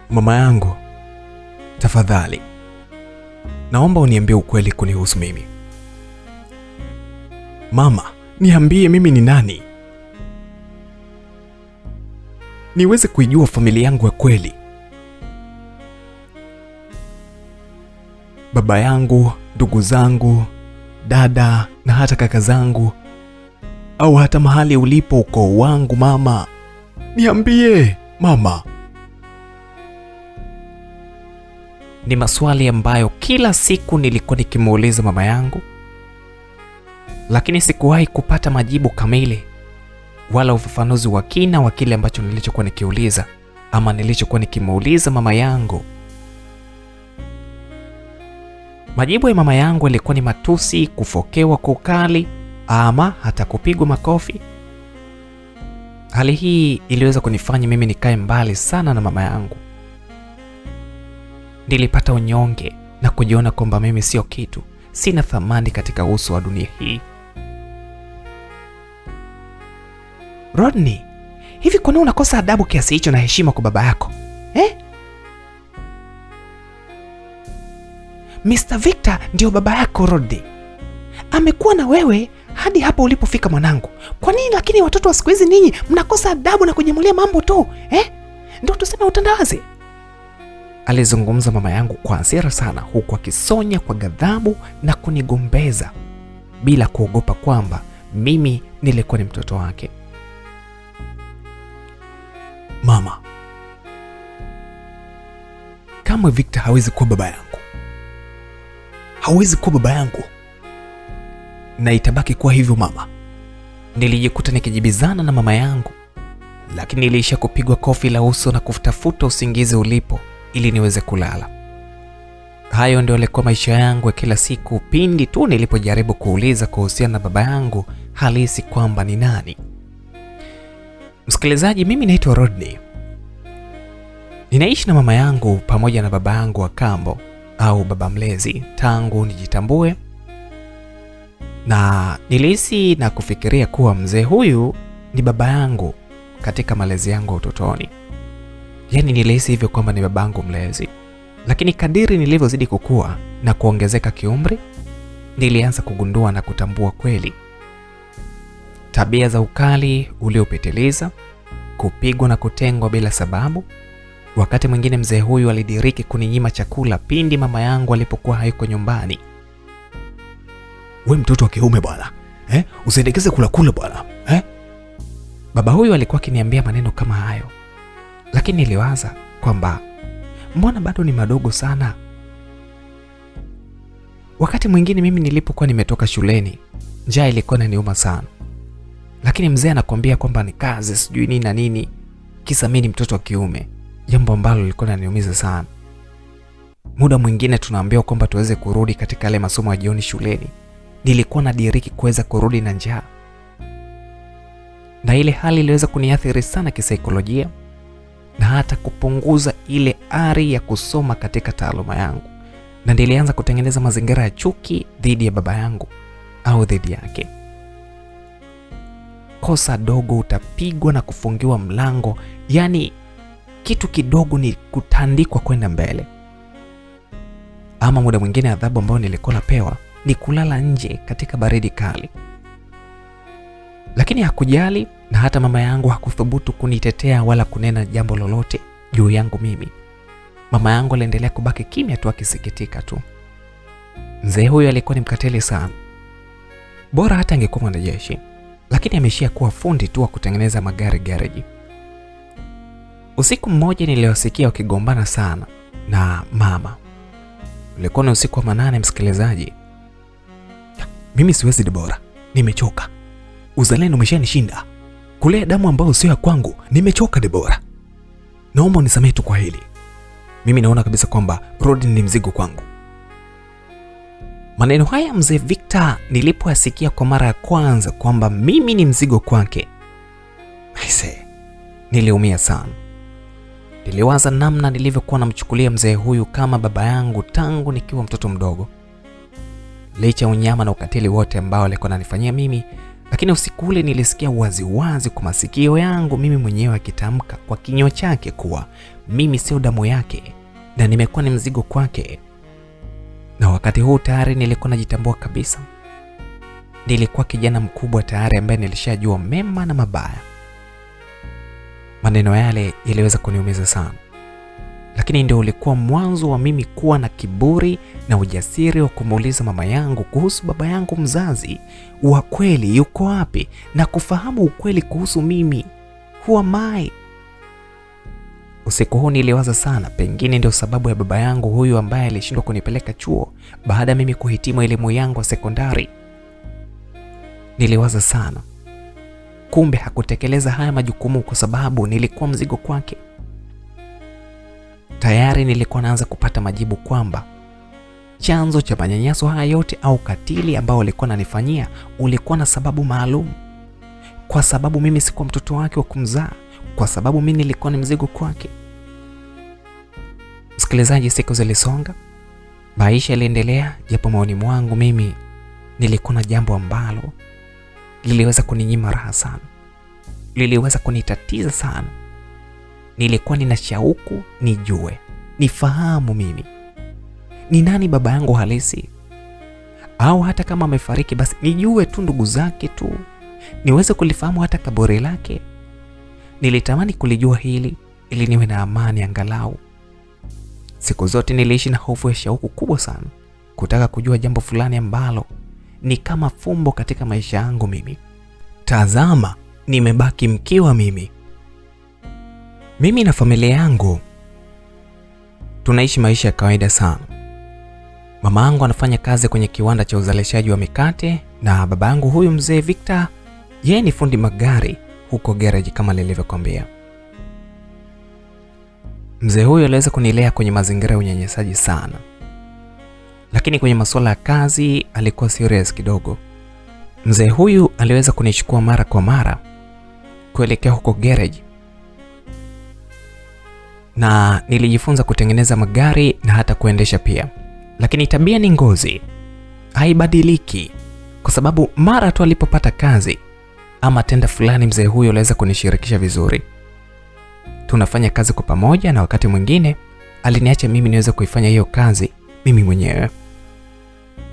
Mama yangu, tafadhali naomba uniambie ukweli kunihusu mimi. Mama, niambie mimi ni nani, niweze kuijua familia yangu ya kweli. Baba yangu, ndugu zangu, dada na hata kaka zangu, au hata mahali ulipo ukoo wangu. Mama, niambie mama. Ni maswali ambayo kila siku nilikuwa nikimuuliza mama yangu, lakini sikuwahi kupata majibu kamili wala ufafanuzi wa kina wa kile ambacho nilichokuwa nikiuliza ama nilichokuwa nikimuuliza mama yangu. Majibu ya mama yangu yalikuwa ni matusi, kufokewa kwa ukali ama hata kupigwa makofi. Hali hii iliweza kunifanya mimi nikae mbali sana na mama yangu. Nilipata unyonge na kujiona kwamba mimi sio kitu, sina thamani katika uso wa dunia hii. Rodney, hivi kwa nini unakosa adabu kiasi hicho na heshima kwa baba yako? Mr. Victor ndio baba yako Rodney. Amekuwa na wewe hadi hapo ulipofika mwanangu. Kwa nini lakini watoto wa siku hizi ninyi mnakosa adabu na kujimulia mambo tu? Ndio tuseme utandawazi. Alizungumza mama yangu kwa hasira sana, huku akisonya kwa ghadhabu na kunigombeza bila kuogopa kwamba mimi nilikuwa ni mtoto wake. Mama, kama Victor hawezi kuwa baba yangu, hawezi kuwa baba yangu, na itabaki kuwa hivyo mama. Nilijikuta nikijibizana na mama yangu, lakini niliisha kupigwa kofi la uso na kutafuta usingizi ulipo ili niweze kulala. Hayo ndio yalikuwa maisha yangu ya kila siku pindi tu nilipojaribu kuuliza kuhusiana na baba yangu halisi kwamba ni nani. Msikilizaji, mimi naitwa Rodney. Ninaishi na mama yangu pamoja na baba yangu wa kambo au baba mlezi tangu nijitambue, na nilihisi na kufikiria kuwa mzee huyu ni baba yangu katika malezi yangu ya utotoni. Yaani nilihisi hivyo kwamba ni babangu mlezi. Lakini kadiri nilivyozidi kukua na kuongezeka kiumri, nilianza kugundua na kutambua kweli tabia za ukali uliopitiliza, kupigwa na kutengwa bila sababu. Wakati mwingine mzee huyu alidiriki kuninyima chakula pindi mama yangu alipokuwa hayuko nyumbani. We mtoto wa kiume bwana, usiendekeze kula bwana, Baba huyu alikuwa akiniambia maneno kama hayo, lakini niliwaza kwamba mbona bado ni madogo sana. Wakati mwingine mimi nilipokuwa nimetoka shuleni, njaa ilikuwa inaniuma sana, lakini mzee anakuambia kwamba ni kazi sijui nini na nini, kisa mimi ni mtoto wa kiume, jambo ambalo lilikuwa linaniumiza sana. Muda mwingine tunaambiwa kwamba tuweze kurudi katika yale masomo ya jioni shuleni. Nilikuwa nadiriki kuweza kurudi na njaa, na ile hali iliweza kuniathiri sana kisaikolojia na hata kupunguza ile ari ya kusoma katika taaluma yangu, na nilianza kutengeneza mazingira ya chuki dhidi ya baba yangu au dhidi yake. Kosa dogo utapigwa na kufungiwa mlango, yani kitu kidogo ni kutandikwa kwenda mbele. Ama muda mwingine adhabu ambayo nilikuwa napewa ni kulala nje katika baridi kali. Lakini hakujali, na hata mama yangu hakuthubutu kunitetea wala kunena jambo lolote juu yangu mimi. Mama yangu aliendelea kubaki kimya tu akisikitika tu. Mzee huyu alikuwa ni mkatili sana. Bora hata angekuwa mwanajeshi, lakini ameishia kuwa fundi tu wa kutengeneza magari garage. Usiku mmoja niliwasikia wakigombana sana na mama. Ulikuwa ni usiku wa manane, msikilizaji. Mimi siwezi Debora, nimechoka. Uzalendo umeshanishinda. Kulea damu ambayo sio ya kwangu, nimechoka Debora. Naomba unisamehe tu kwa hili. Mimi naona kabisa kwamba Rodney ni mzigo kwangu. Maneno haya mzee Victor nilipoyasikia kwa mara ya kwanza kwamba mimi ni mzigo kwake, niliumia sana. Niliwaza namna nilivyokuwa namchukulia mzee huyu kama baba yangu tangu nikiwa mtoto mdogo. Licha unyama na ukatili wote ambao alikuwa ananifanyia mimi, Lakini usiku ule nilisikia waziwazi kwa masikio yangu mimi mwenyewe akitamka kwa kinywa chake kuwa mimi sio damu yake na nimekuwa ni mzigo kwake. Na wakati huu tayari nilikuwa najitambua kabisa. Nilikuwa kijana mkubwa tayari ambaye nilishajua mema na mabaya. Maneno yale yaliweza kuniumiza sana. Lakini ndio ulikuwa mwanzo wa mimi kuwa na kiburi na ujasiri wa kumuuliza mama yangu kuhusu baba yangu mzazi wa kweli yuko wapi, na kufahamu ukweli kuhusu mimi. Who am I? Usiku huu niliwaza sana, pengine ndio sababu ya baba yangu huyu ambaye alishindwa kunipeleka chuo baada mimi kuhitimu elimu yangu ya sekondari. Niliwaza sana. Kumbe hakutekeleza haya majukumu kwa sababu nilikuwa mzigo kwake. Tayari nilikuwa naanza kupata majibu kwamba chanzo cha manyanyaso haya yote au katili ambao alikuwa ananifanyia ulikuwa na sababu maalum. Kwa sababu mimi sikuwa mtoto wake wa kumzaa, kwa sababu mimi nilikuwa ni mzigo kwake. Msikilizaji, siku zilisonga, maisha yaliendelea, japo maoni mwangu mimi nilikuwa na jambo ambalo liliweza kuninyima raha sana. Liliweza kunitatiza sana. Nilikuwa nina shauku nijue, nifahamu mimi ni nani baba yangu halisi, au hata kama amefariki basi nijue tu ndugu zake tu, niweze kulifahamu hata kaburi lake. Nilitamani kulijua hili ili niwe na amani angalau. Siku zote niliishi na hofu ya shauku kubwa sana, kutaka kujua jambo fulani ambalo ni kama fumbo katika maisha yangu mimi. Tazama, nimebaki mkiwa mimi. Mimi na familia yangu tunaishi maisha ya kawaida sana. Mama yangu anafanya kazi kwenye kiwanda cha uzalishaji wa mikate, na baba yangu huyu mzee Victor, yeye ni fundi magari huko garage kama nilivyokuambia. Mzee huyu aliweza kunilea kwenye mazingira ya unyanyasaji sana. Lakini kwenye masuala ya kazi alikuwa serious kidogo. Mzee huyu aliweza kunichukua mara kwa mara kuelekea huko garage. Na nilijifunza kutengeneza magari na hata kuendesha pia. Lakini tabia ni ngozi, haibadiliki. Kwa sababu mara tu alipopata kazi ama tenda fulani, mzee huyo aliweza kunishirikisha vizuri. Tunafanya kazi kwa pamoja, na wakati mwingine aliniacha mimi niweze kuifanya hiyo kazi mimi mwenyewe.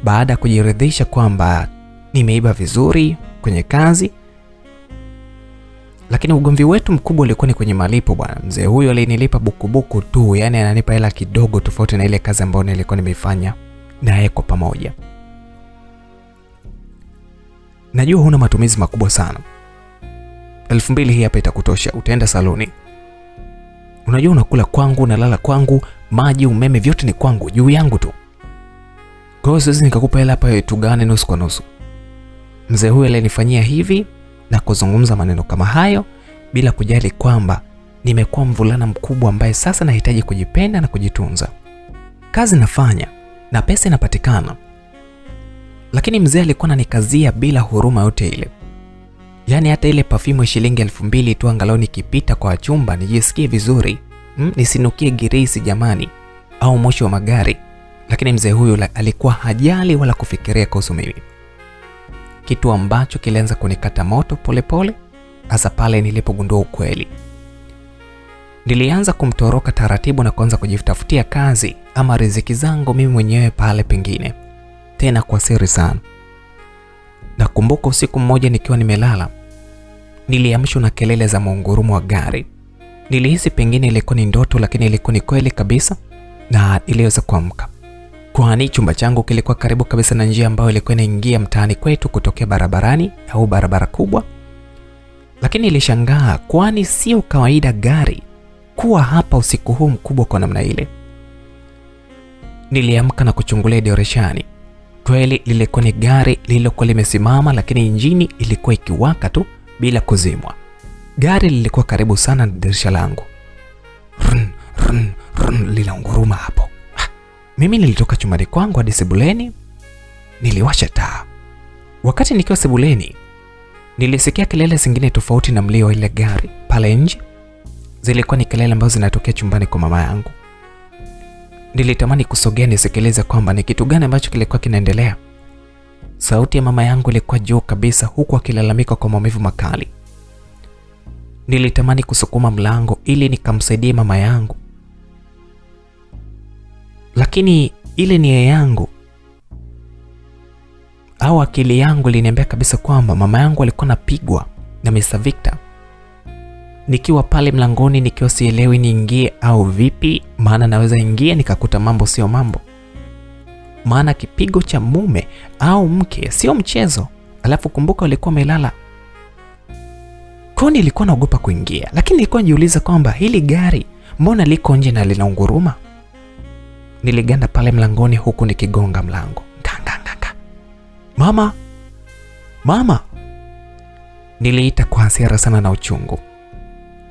Baada ya kujiridhisha kwamba nimeiba vizuri kwenye kazi. Lakini ugomvi wetu mkubwa ulikuwa ni kwenye malipo bwana. Mzee huyo alinilipa bukubuku tu, yani ananipa hela kidogo tofauti na ile kazi ambayo nilikuwa nimeifanya naye kwa pamoja. Najua huna matumizi makubwa sana. 2,000 hii hapa itakutosha, utaenda saloni. Unajua unakula kwangu, unalala kwangu, maji, umeme vyote ni kwangu, juu yangu tu. Kwa hiyo siwezi nikakupa hela hapa tugane nusu kwa nusu. Mzee huyo alinifanyia hivi na kuzungumza maneno kama hayo bila kujali kwamba nimekuwa mvulana mkubwa ambaye sasa nahitaji kujipenda na kujitunza. Kazi nafanya na pesa inapatikana. Lakini mzee alikuwa ananikazia bila huruma yote ile. Yaani hata ile perfume ya shilingi 2,000 tu angalau nikipita kwa chumba nijisikie vizuri, nisinukie girisi jamani, au moshi wa magari. Lakini mzee huyu alikuwa hajali wala kufikiria kuhusu mimi. Kitu ambacho kilianza kunikata moto polepole, hasa pale nilipogundua ukweli. Nilianza kumtoroka taratibu na kuanza kujitafutia kazi ama riziki zangu mimi mwenyewe pale pengine, tena kwa siri sana. Nakumbuka usiku mmoja nikiwa nimelala, niliamshwa na kelele za mungurumo wa gari. Nilihisi pengine ilikuwa ni ndoto, lakini ilikuwa ni kweli kabisa na niliweza kuamka. Kwani chumba changu kilikuwa karibu kabisa na njia ambayo ilikuwa inaingia mtaani kwetu kutokea barabarani au barabara kubwa. Lakini nilishangaa, kwani sio kawaida gari kuwa hapa usiku huu mkubwa kwa namna ile. Niliamka na kuchungulia dirishani. Kweli lilikuwa ni gari lililokuwa limesimama, lakini injini ilikuwa ikiwaka tu bila kuzimwa. Gari lilikuwa karibu sana na dirisha langu. Run, run, run, linaunguruma hapo. Mimi nilitoka chumbani kwangu hadi sebuleni, niliwasha taa. Wakati nikiwa sebuleni, nilisikia kelele zingine tofauti na mlio wa ile gari pale nje. Zilikuwa ni kelele ambazo zinatokea chumbani kwa mama yangu. Nilitamani kusogea nisikilize kwamba ni kitu gani ambacho kilikuwa kinaendelea. Sauti ya mama yangu ilikuwa juu kabisa, huku akilalamika kwa maumivu makali. Nilitamani kusukuma mlango ili nikamsaidie mama yangu, lakini ile nia yangu au akili yangu iliniambia kabisa kwamba mama yangu alikuwa anapigwa na Mr. Victor. Nikiwa pale mlangoni, nikiwa sielewi niingie au vipi, maana naweza ingia nikakuta mambo sio mambo. Maana kipigo cha mume au mke sio mchezo. Alafu kumbuka walikuwa wamelala. Kwa nilikuwa naogopa kuingia, lakini nilikuwa najiuliza kwamba hili gari mbona liko nje na linaunguruma? Niliganda pale mlangoni huku nikigonga mlango. Nganga. Mama! Mama! Niliita kwa hasira sana na uchungu.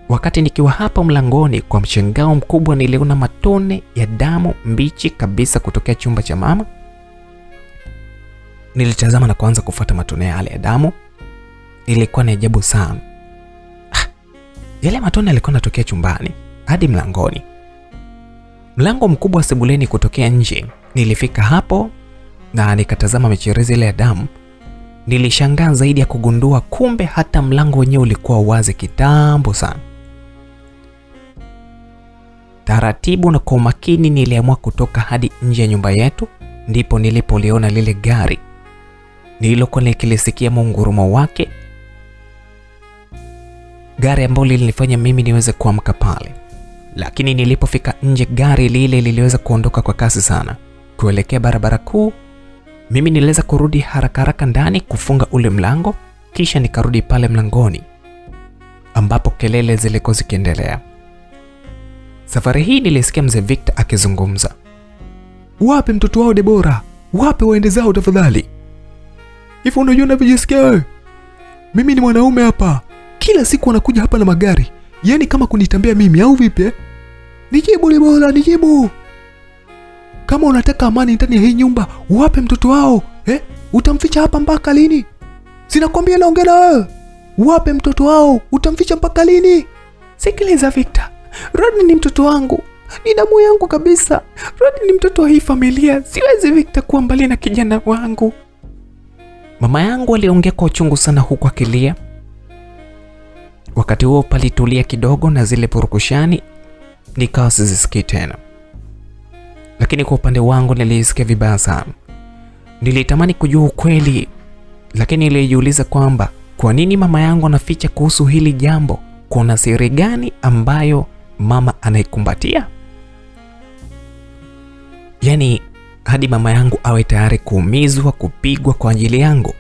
Wakati nikiwa hapa mlangoni, kwa mshangao mkubwa niliona matone ya damu mbichi kabisa kutokea chumba cha mama. Nilitazama na kuanza kufuata matone yale ya damu. Ilikuwa ni ajabu sana. Yale matone yalikuwa yanatokea chumbani hadi mlangoni. Mlango mkubwa wa sebuleni kutokea nje. Nilifika hapo na nikatazama micherezi ile ya damu. Nilishangaa zaidi ya kugundua kumbe hata mlango wenyewe ulikuwa wazi kitambo sana. Taratibu na kwa umakini niliamua kutoka hadi nje ya nyumba yetu, ndipo nilipoliona lile gari nililokuwa nikilisikia mungurumo wake, gari ambalo lilinifanya mimi niweze kuamka pale. Lakini nilipofika nje, gari lile liliweza kuondoka kwa kasi sana kuelekea barabara kuu. Mimi niliweza kurudi haraka ndani kufunga ule mlango, kisha nikarudi pale mlangoni ambapo kelele zilikuwa zikiendelea. Safari hii nilisikia mzee Victor akizungumza. Wape mtoto wao Debora, wape waende zao tafadhali. Hivi unajua unavyojisikia wewe? Mimi ni mwanaume hapa. Kila siku wanakuja hapa na magari. Yaani kama kunitambia mimi au vipi? Nijibu Debora, nijibu. Kama unataka amani ndani ya hii nyumba, wape mtoto wao. Utamficha hapa mpaka lini? Sinakwambia naongea na wewe. Wape mtoto wao, utamficha mpaka lini? Sikiliza Victor. Rodney ni mtoto wangu. Ni damu yangu kabisa. Rodney ni mtoto wa hii familia. Siwezi Victor kuwa mbali na kijana wangu. Mama yangu aliongea kwa uchungu sana huku akilia. Wakati huo palitulia kidogo na zile purukushani nikawa sizisikii tena. Lakini kwa upande wangu nilisikia vibaya sana. Nilitamani kujua ukweli, lakini nilijiuliza kwamba kwa nini mama yangu anaficha kuhusu hili jambo? Kuna siri gani ambayo mama anaikumbatia? Yaani hadi mama yangu awe tayari kuumizwa, kupigwa kwa ajili yangu.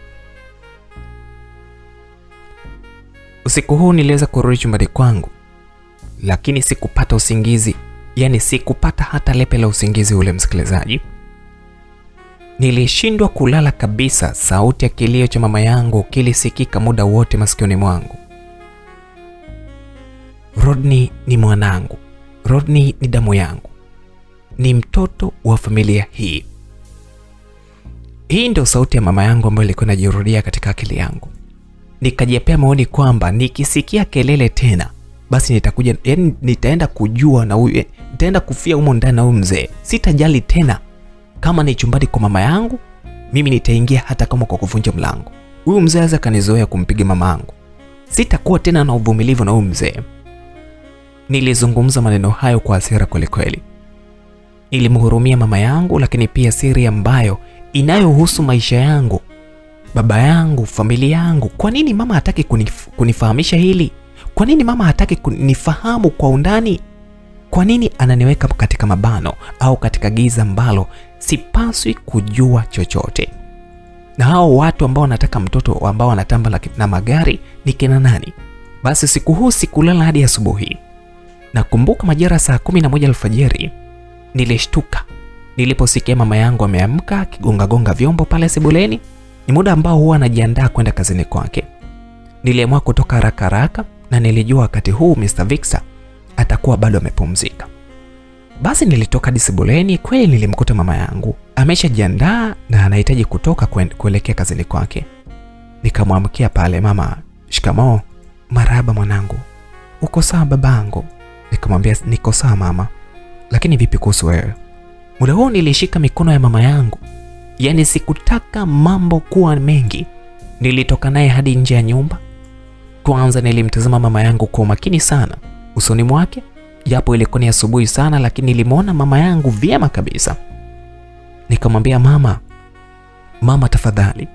Usiku huu niliweza kurudi chumbani kwangu, lakini sikupata usingizi. Yaani sikupata hata lepe la usingizi ule, msikilizaji. Nilishindwa kulala kabisa. Sauti ya kilio cha mama yangu kilisikika muda wote masikioni mwangu. Rodney ni mwanangu. Rodney ni damu yangu. Ni mtoto wa familia hii. Hii ndio sauti ya mama yangu ambayo ilikuwa inajirudia katika akili yangu. Nikajiapea maoni kwamba nikisikia kelele tena, basi nitakuja, yani nitaenda kujua na huyu, nitaenda kufia humo ndani na huyu mzee. Sitajali tena kama ni chumbani kwa mama yangu, mimi nitaingia hata kama kwa kuvunja mlango. Huyu mzee aweza kanizoea kumpiga mama yangu. Sitakuwa tena na uvumilivu na huyu mzee. Nilizungumza maneno hayo kwa hasira kweli kweli. Nilimhurumia mama yangu, lakini pia siri ambayo inayohusu maisha yangu, baba yangu, familia yangu. Kwa nini mama hataki kunifahamisha hili? Kwa nini mama hataki kunifahamu kwa undani? Kwa nini ananiweka katika mabano au katika giza ambalo sipaswi kujua chochote? Na hao watu ambao wanataka mtoto ambao wanatamba na magari ni kina nani? Basi siku huu sikulala hadi asubuhi. Nakumbuka majira saa 11 alfajiri nilishtuka niliposikia mama yangu ameamka akigonga vyombo pale sebuleni. Ni muda ambao huwa anajiandaa kwenda kazini kwake. Niliamua kutoka haraka na nilijua wakati huu Mr. Victor atakuwa bado amepumzika. Basi nilitoka hadi sebuleni. Kweli nilimkuta mama yangu ameshajiandaa na anahitaji kutoka kuelekea kazini kwake. Nikamwamkia pale, mama, shikamoo. Marahaba mwanangu. Uko sawa babangu? Nikamwambia niko sawa mama. Lakini vipi kuhusu wewe? Muda huo nilishika mikono ya mama yangu Yaani sikutaka mambo kuwa mengi. Nilitoka naye hadi nje ya nyumba. Kwanza nilimtazama mama yangu kwa makini sana usoni mwake, japo ilikuwa ni asubuhi sana, lakini nilimwona mama yangu vyema kabisa. Nikamwambia, mama tafadhali,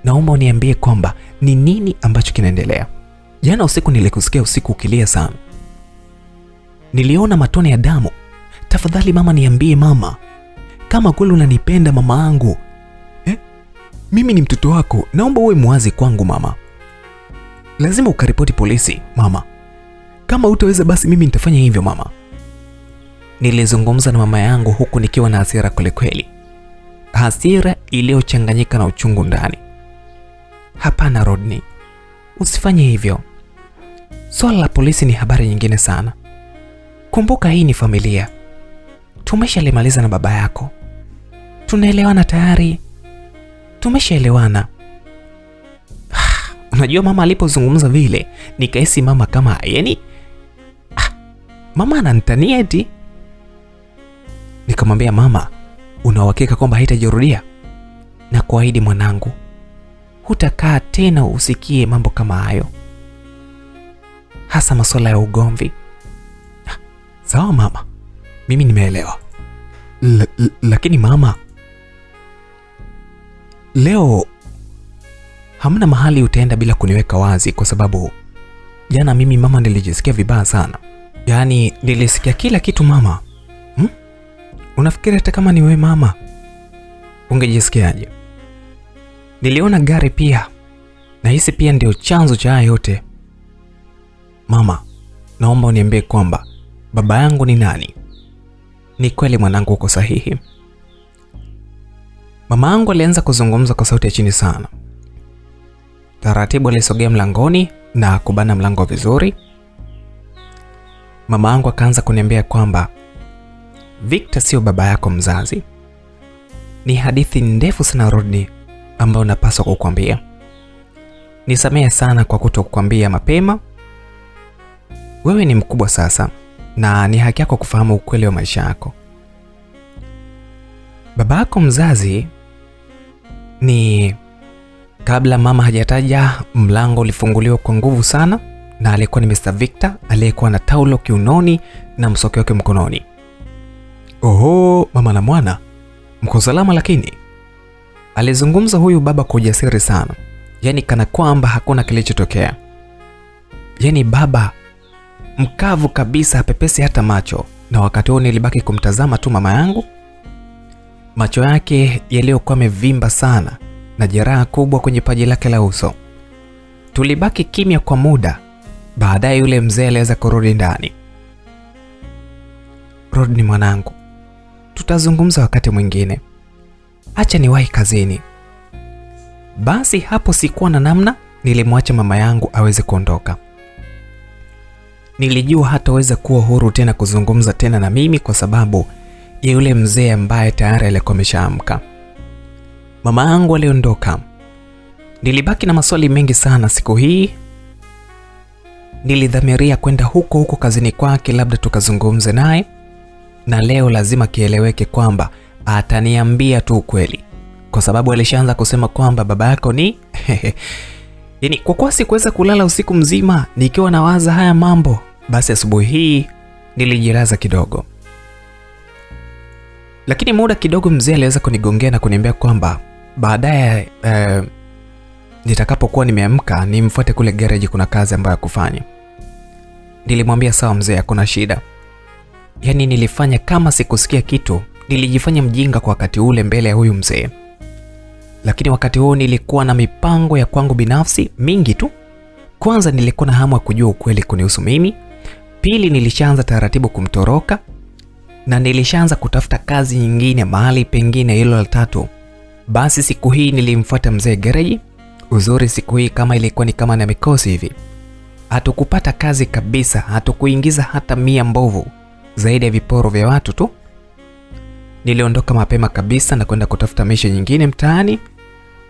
naomba uniambie kwamba ni nini ambacho kinaendelea. Jana usiku nilikusikia usiku ukilia sana. Niliona matone ya damu. Tafadhali mama, niambie mama, kama kweli unanipenda mama yangu. Mimi ni mtoto wako, naomba uwe mwazi kwangu mama. Lazima ukaripoti polisi mama. Kama utaweza basi mimi nitafanya hivyo mama. Nilizungumza na mama yangu huku nikiwa na hasira kweli. Hasira iliyochanganyika na uchungu ndani. Hapana Rodney, usifanye hivyo. Swala la polisi ni habari nyingine sana. Kumbuka hii ni familia. Tumeshalimaliza na baba yako. Tunaelewana tayari. Tumeshaelewana. Unajua mama alipozungumza vile, nikahisi mama kama mama ananitania eti. Nikamwambia, mama, una uhakika kwamba haitajirudia? Na kuahidi mwanangu, hutakaa tena usikie mambo kama hayo, hasa masuala ya ugomvi. Sawa mama, mimi nimeelewa. Lakini mama, leo hamna mahali utaenda bila kuniweka wazi, kwa sababu jana mimi mama nilijisikia vibaya sana. Yaani nilisikia kila kitu mama. Unafikiri hata kama ni wewe mama ungejisikiaje? Niliona gari pia, na hisi pia ndio chanzo cha haya yote. Mama, naomba uniambie kwamba baba yangu ni nani? Ni kweli mwanangu uko sahihi. Mama yangu alianza kuzungumza kwa sauti ya chini sana. Taratibu alisogea mlangoni na kubana mlango vizuri. Mama yangu akaanza kuniambia kwamba Victor sio baba yako mzazi. Ni hadithi ndefu sana Rodney, ambayo napaswa kukuambia. Nisamehe sana kwa kutokukwambia mapema. Wewe ni mkubwa sasa na ni haki yako kufahamu ukweli wa maisha yako. Baba yako mzazi ni... Kabla mama hajataja, mlango ulifunguliwa kwa nguvu sana, na alikuwa ni Mr. Victor aliyekuwa na taulo kiunoni na msoki wake mkononi. Oho, mama na mwana, mko salama lakini? Alizungumza huyu baba kwa ujasiri sana, yaani kana kwamba hakuna kilichotokea. Yaani baba mkavu kabisa, hapepesi hata macho, na wakati huo nilibaki kumtazama tu mama yangu. Macho yake yaliyokuwa yamevimba sana na jeraha kubwa kwenye paji lake la uso. Tulibaki kimya kwa muda. Baadaye yule mzee aliweza kurudi ndani. Rodney mwanangu, tutazungumza wakati mwingine. Acha niwahi kazini. Basi hapo sikuwa na namna, nilimwacha mama yangu aweze kuondoka. Nilijua hataweza kuwa huru tena kuzungumza tena na mimi kwa sababu ya yule mzee ambaye tayari alikuwa ameshaamka. Mama yangu aliondoka. Nilibaki na maswali mengi sana siku hii. Nilidhamiria kwenda huko kazini kwake, labda tukazungumze naye, na leo lazima kieleweke kwamba ataniambia tu ukweli, kwa sababu alishaanza kusema kwamba baba yako ni yaani kwa kuwa sikuweza kulala usiku mzima nikiwa nawaza haya mambo, basi asubuhi hii nilijilaza kidogo. Lakini muda kidogo mzee aliweza kunigongea na kuniambia kwamba baadaye nitakapokuwa nimeamka nimfuate kule garage, kuna kazi ambayo kufanya. Nilimwambia sawa mzee, hakuna shida. Yaani nilifanya kama sikusikia kitu, nilijifanya mjinga kwa wakati ule mbele ya huyu mzee. Lakini wakati huo nilikuwa na mipango ya kwangu binafsi mingi tu. Kwanza nilikuwa na hamu ya kujua ukweli kunihusu mimi. Pili, nilishaanza taratibu kumtoroka, na nilishaanza kutafuta kazi nyingine mahali pengine. Hilo la tatu, basi siku hii nilimfuata mzee garage. Uzuri siku hii kama ilikuwa ni kama na mikosi hivi. Hatukupata kazi kabisa, hatukuingiza hata 100 mbovu, zaidi ya viporo vya watu tu. Niliondoka mapema kabisa na kwenda kutafuta maisha nyingine mtaani,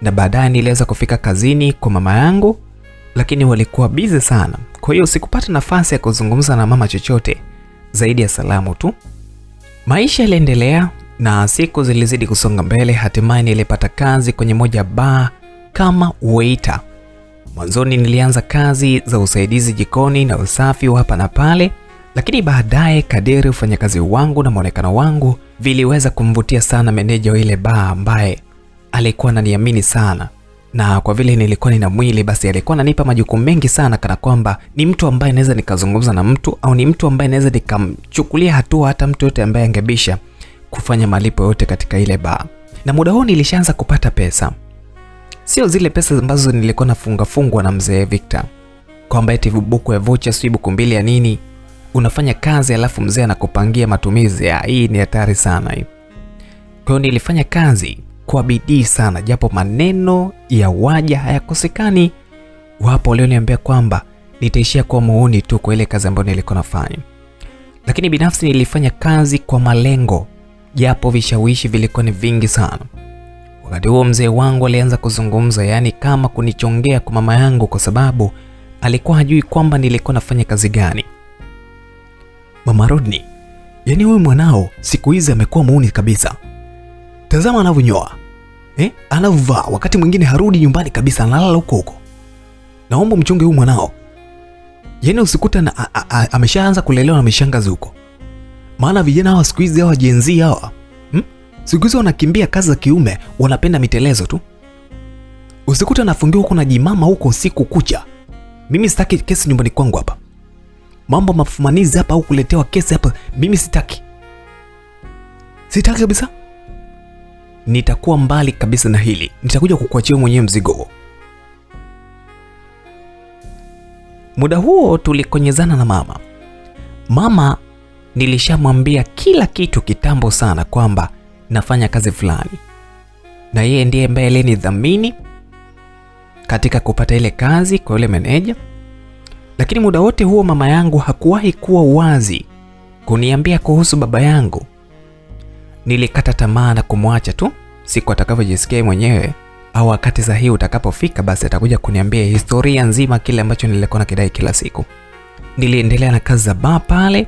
na baadaye niliweza kufika kazini kwa mama yangu, lakini walikuwa busy sana. Kwa hiyo sikupata nafasi ya kuzungumza na mama chochote zaidi ya salamu tu. Maisha yaliendelea. Na siku zilizidi kusonga mbele, hatimaye nilipata kazi kwenye moja bar kama waiter. Mwanzoni nilianza kazi za usaidizi jikoni na usafi wa hapa na pale, lakini baadaye kadiri ufanyakazi wangu na muonekano wangu viliweza kumvutia sana meneja wa ile bar ambaye alikuwa ananiamini sana. Na kwa vile nilikuwa nina mwili, basi alikuwa ananipa majukumu mengi sana, kana kwamba ni mtu ambaye naweza nikazungumza na mtu, au ni mtu ambaye naweza nikamchukulia hatua hata mtu yote ambaye angebisha kufanya malipo yote katika ile bar. Na muda huo nilishaanza kupata pesa. Sio zile pesa ambazo nilikuwa nafungwa na mzee Victor, kwamba eti buku ya voucher sio buku mbili ya nini, unafanya kazi alafu mzee anakupangia matumizi. Hii ni hatari sana hii. Kwa hiyo nilifanya kazi kwa bidii sana, japo maneno ya waja hayakosekani. Wapo walioniambia kwamba nitaishia kuwa muuni tu kwa ile kazi ambayo nilikuwa nafanya, lakini binafsi nilifanya kazi kwa malengo, japo vishawishi vilikuwa ni vingi sana. Wakati huo mzee wangu alianza kuzungumza, yani kama kunichongea kwa mama yangu, kwa sababu alikuwa hajui kwamba nilikuwa nafanya kazi gani. Mama Rodney, yani huyu mwanao siku hizi amekuwa muuni kabisa. Tazama anavyonyoa. Anavaa, wakati mwingine harudi nyumbani kabisa, analala huko huko. Naomba mchunge huyu mwanao. Yani usikuta ameshaanza kulelewa na mishangazi huko. Maana vijana hawa siku hizi hawa Gen Z hawa, siku hizi wanakimbia kazi za kiume, wanapenda mitelezo tu. Usikuta anafungiwa huko na jimama huko usiku kucha. Mimi sitaki kesi nyumbani kwangu hapa. Mambo mafumanizi hapa au kuletewa kesi hapa, mimi sitaki. Sitaki kabisa. Nitakuwa mbali kabisa na hili. Nitakuja kukuachia mwenyewe mzigo huo. Muda huo tulikonyezana na mama. Mama nilishamwambia kila kitu kitambo sana kwamba nafanya kazi fulani, na yeye ndiye ambaye alinidhamini katika kupata ile kazi kwa yule meneja. Lakini muda wote huo mama yangu hakuwahi kuwa wazi kuniambia kuhusu baba yangu. Nilikata tamaa na kumwacha tu. Siku atakavyojisikia mwenyewe au wakati sahihi utakapofika, basi atakuja kuniambia historia nzima kile ambacho nilikuwa nakidai kila siku. Niliendelea na kazi za bar pale.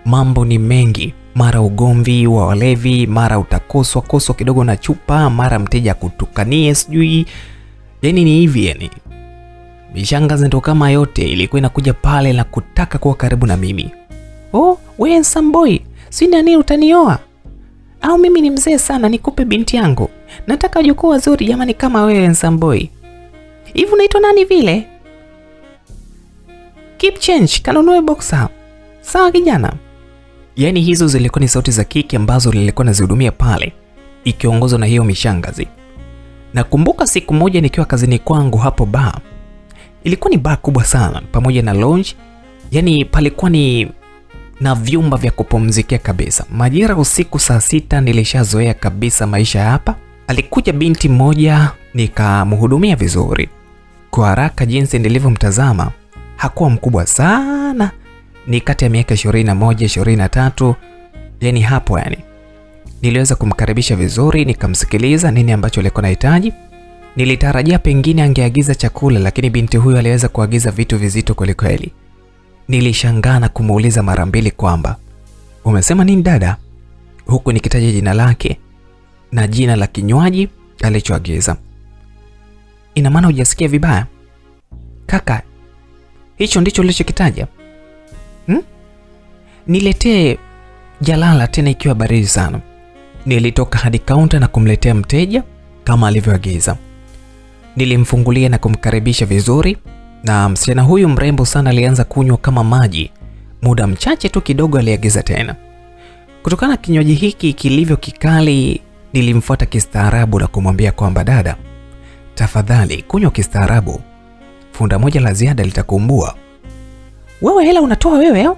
Mambo ni mengi, mara ugomvi wa walevi, mara utakoswa kidogo na chupa, mara mteja kutukanie sijui. Yani ni hivi yani. Mishangazi ndo kama yote ilikuwa inakuja pale na kutaka kuwa karibu na mimi. Oh, wewe handsome boy, si nani utanioa? Au mimi ni mzee sana nikupe binti yangu? Nataka wajukuu wazuri jamani kama wewe handsome boy. Hivi unaitwa nani vile? Keep change, kanunue boxer. Sawa kijana. Yani hizo zilikuwa ni sauti za kike ambazo nilikuwa nazihudumia pale, ikiongozwa na hiyo mishangazi. Nakumbuka siku moja nikiwa kazini kwangu hapo bar. Ilikuwa ni bar kubwa sana pamoja na lounge. Yani palikuwa ni na vyumba vya kupumzikia kabisa. Majira usiku saa 6 nilishazoea kabisa maisha hapa. Alikuja binti mmoja nikamhudumia vizuri. Kwa haraka jinsi nilivyomtazama, hakuwa mkubwa sana. Ni kati ya miaka 21, 23. Yani hapo yani. Niliweza kumkaribisha vizuri, nikamsikiliza nini ambacho alikuwa anahitaji. Nilitarajia pengine angeagiza chakula, lakini binti huyu aliweza kuagiza vitu vizito kweli kweli. Nilishangaa na kumuuliza mara mbili kwamba umesema nini dada, huku nikitaja jina lake na jina la kinywaji alichoagiza. Ina maana hujasikia vibaya? Kaka, hicho ndicho ulichokitaja? Niletee jalala tena ikiwa baridi sana. Nilitoka hadi kaunta na kumletea mteja kama alivyoagiza. Nilimfungulia na kumkaribisha vizuri, na msichana huyu mrembo sana alianza kunywa kama maji. Muda mchache tu kidogo aliagiza tena. Kutokana na kinywaji hiki kilivyo kikali, nilimfuata kistaarabu na kumwambia kwamba dada, tafadhali kunywa kistaarabu. Funda moja la ziada litakuumbua. Wewe hela unatoa wewe au?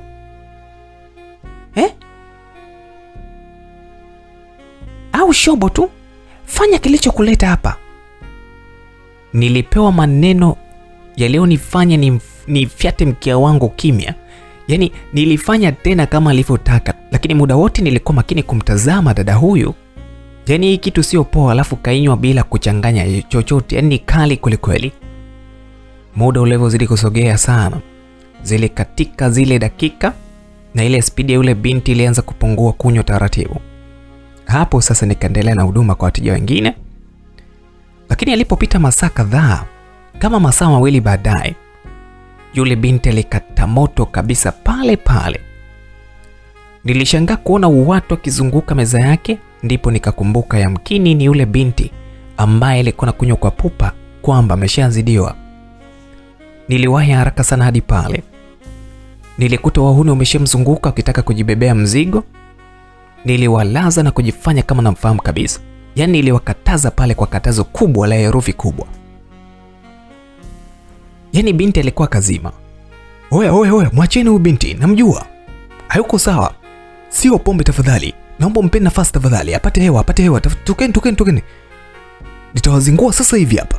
Au shobo tu? Fanya kilichokuleta hapa. Nilipewa maneno yaliyonifanya nifyate mkia wangu kimya. Yani nilifanya tena kama alivyotaka, lakini muda wote nilikuwa makini kumtazama dada huyu. Yani hii kitu sio poa, alafu kainywa bila kuchanganya chochote. Yani kali kweli kweli. Muda ulivyozidi kusogea sana, zile katika zile dakika na ile spidi ya yule binti ilianza kupungua kunywa taratibu. Hapo sasa nikaendelea na huduma kwa wateja wengine, lakini alipopita masaa kadhaa, kama masaa mawili baadaye, yule binti alikata moto kabisa pale pale. Nilishangaa kuona watu wakizunguka meza yake, ndipo nikakumbuka yamkini ni yule binti ambaye alikuwa anakunywa kwa pupa kwamba ameshazidiwa. Niliwahi haraka sana hadi pale. Nilikuta wahuni wameshamzunguka wakitaka kujibebea mzigo. Niliwalaza na kujifanya kama namfahamu kabisa. Yaani niliwakataza pale kwa katazo kubwa la herufi kubwa. Yaani binti alikuwa kazima. Oya, mwacheni huyu binti, namjua. Hayuko sawa. Sio pombe tafadhali. Naomba mpe nafasi tafadhali. Apate hewa. Tukeni. Nitawazingua sasa hivi hapa.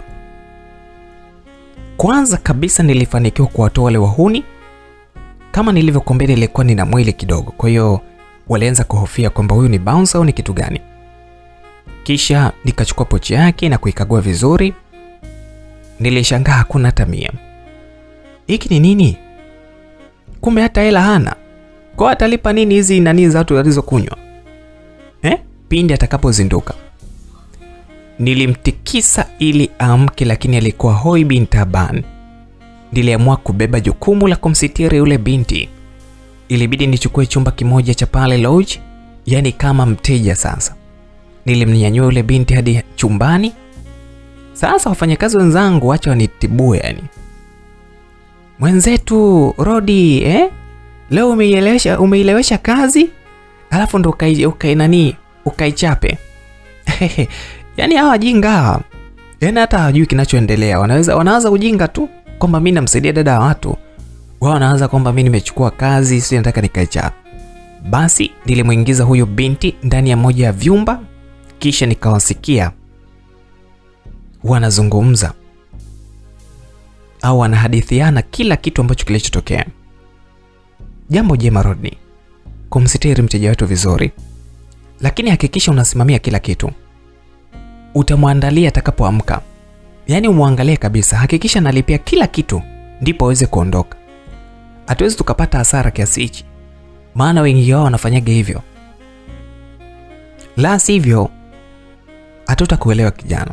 Kwanza kabisa nilifanikiwa kuwatoa wale wahuni. Kama nilivyokuambia, nilikuwa nina mwili kidogo. Kwa hiyo walianza kuhofia kwamba huyu ni bouncer au ni kitu gani. Kisha nikachukua pochi yake na kuikagua vizuri. Nilishangaa hakuna hata 100. Hiki ni nini? Kumbe hata hela hana. Kwa atalipa nini hizi nani za watu walizokunywa? Pindi atakapozinduka. Nilimtikisa ili amke, lakini alikuwa hoi bin taban. Niliamua kubeba jukumu la kumsitiri yule binti. Ilibidi nichukue chumba kimoja cha pale lodge, yani kama mteja sasa. Nilimnyanyua yule binti hadi chumbani. Sasa wafanyakazi wenzangu acha wanitibue yani. Mwenzetu Rodi, leo umeilewesha kazi, alafu ndo ukaichape. Yaani hawa jinga. Yaani hata hawajui kinachoendelea. Wanaanza ujinga tu kwamba mimi namsaidia dada wa watu. Wao wanaanza kwamba mimi nimechukua kazi, sio nataka nikaichape. Basi nilimuingiza huyo binti ndani ya moja ya vyumba, kisha nikawasikia wanazungumza au wanahadithiana kila kitu ambacho kilichotokea. Jambo jema Rodney, kumsitiri mteja wetu vizuri, lakini hakikisha unasimamia kila kitu. Utamwandalia atakapoamka. Yaani umwangalie kabisa, hakikisha analipia kila kitu ndipo aweze kuondoka. Hatuwezi tukapata hasara kiasi hichi, maana wengi wao wanafanyaga hivyo. La sivyo hatutakuelewa kijana.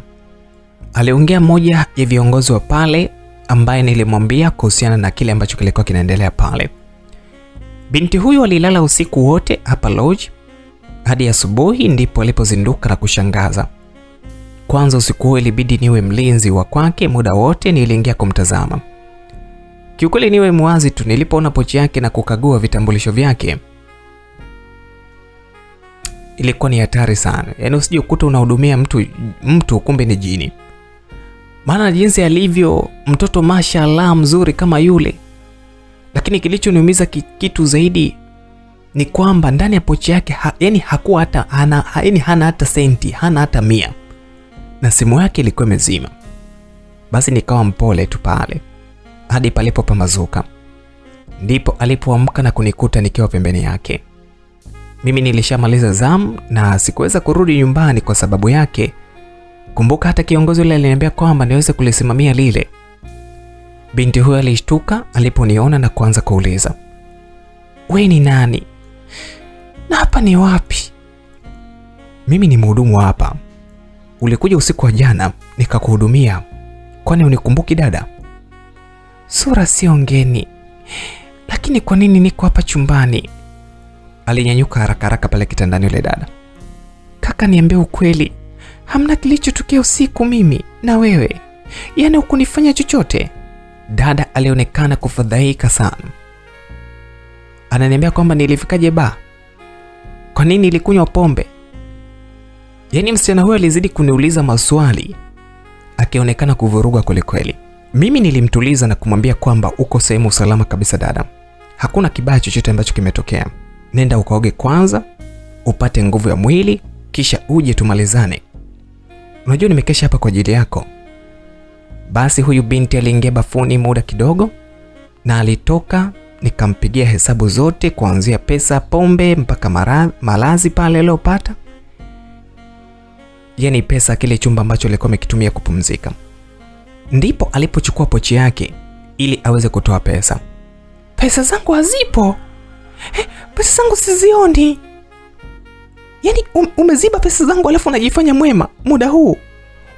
Aliongea mmoja ya viongozi wa pale ambaye nilimwambia kuhusiana na kile ambacho kilikuwa kinaendelea pale. Binti huyu alilala usiku wote hapa lodge hadi asubuhi, ndipo alipozinduka na kushangaza. Kwanza usiku huo ilibidi niwe mlinzi wa kwake muda wote niliingia kumtazama. Kiukweli niwe muwazi tu, nilipoona pochi yake na kukagua vitambulisho vyake, ilikuwa ni hatari sana. Yaani usije ukuta unahudumia mtu kumbe ni jini. Maana jinsi alivyo mtoto mashallah mzuri kama yule. Lakini kilichoniumiza kitu zaidi ni kwamba ndani ya pochi yake yani hakuwa hata hana hata senti, hana hata 100. Na simu yake ilikuwa imezima. Basi nikawa mpole tu pale hadi palipopambazuka. Ndipo alipoamka na kunikuta nikiwa pembeni yake. Mimi nilishamaliza zamu na sikuweza kurudi nyumbani kwa sababu yake. Kumbuka hata kiongozi yule aliniambia kwamba niweze kulisimamia lile. Binti huyo alishtuka aliponiona na kuanza kuuliza, "Wewe ni nani? Na hapa ni wapi?" "Mimi ni mhudumu hapa. Ulikuja usiku wa jana nikakuhudumia. Kwani unikumbuki dada?" "Sura sio ngeni. Lakini kwa nini niko hapa chumbani?" Alinyanyuka haraka pale kitandani yule dada. "Kaka, niambie ukweli. Hamna kilichotokea usiku mimi na wewe? Yaani hukunifanya chochote?" Dada alionekana kufadhaika sana. Ananiambia kwamba nilifikaje ba? Kwa nini nilikunywa pombe? Yaani msichana huyo alizidi kuniuliza maswali, akionekana kuvuruga kweli. Mimi nilimtuliza na kumwambia kwamba uko sehemu salama kabisa dada. Hakuna kibaya chochote ambacho kimetokea. Nenda ukaoge kwanza, upate nguvu ya mwili, kisha uje tumalizane. Unajua nimekesha hapa kwa ajili yako. Basi huyu binti aliingia bafuni muda kidogo na alitoka. Nikampigia hesabu zote kuanzia pesa, pombe mpaka malazi pale aliyopata. Yaani pesa kile chumba ambacho alikuwa amekitumia kupumzika. Ndipo alipochukua pochi yake ili aweze kutoa pesa. "Pesa zangu hazipo. Pesa zangu sizioni." Yaani umeziba pesa zangu alafu unajifanya mwema muda huu.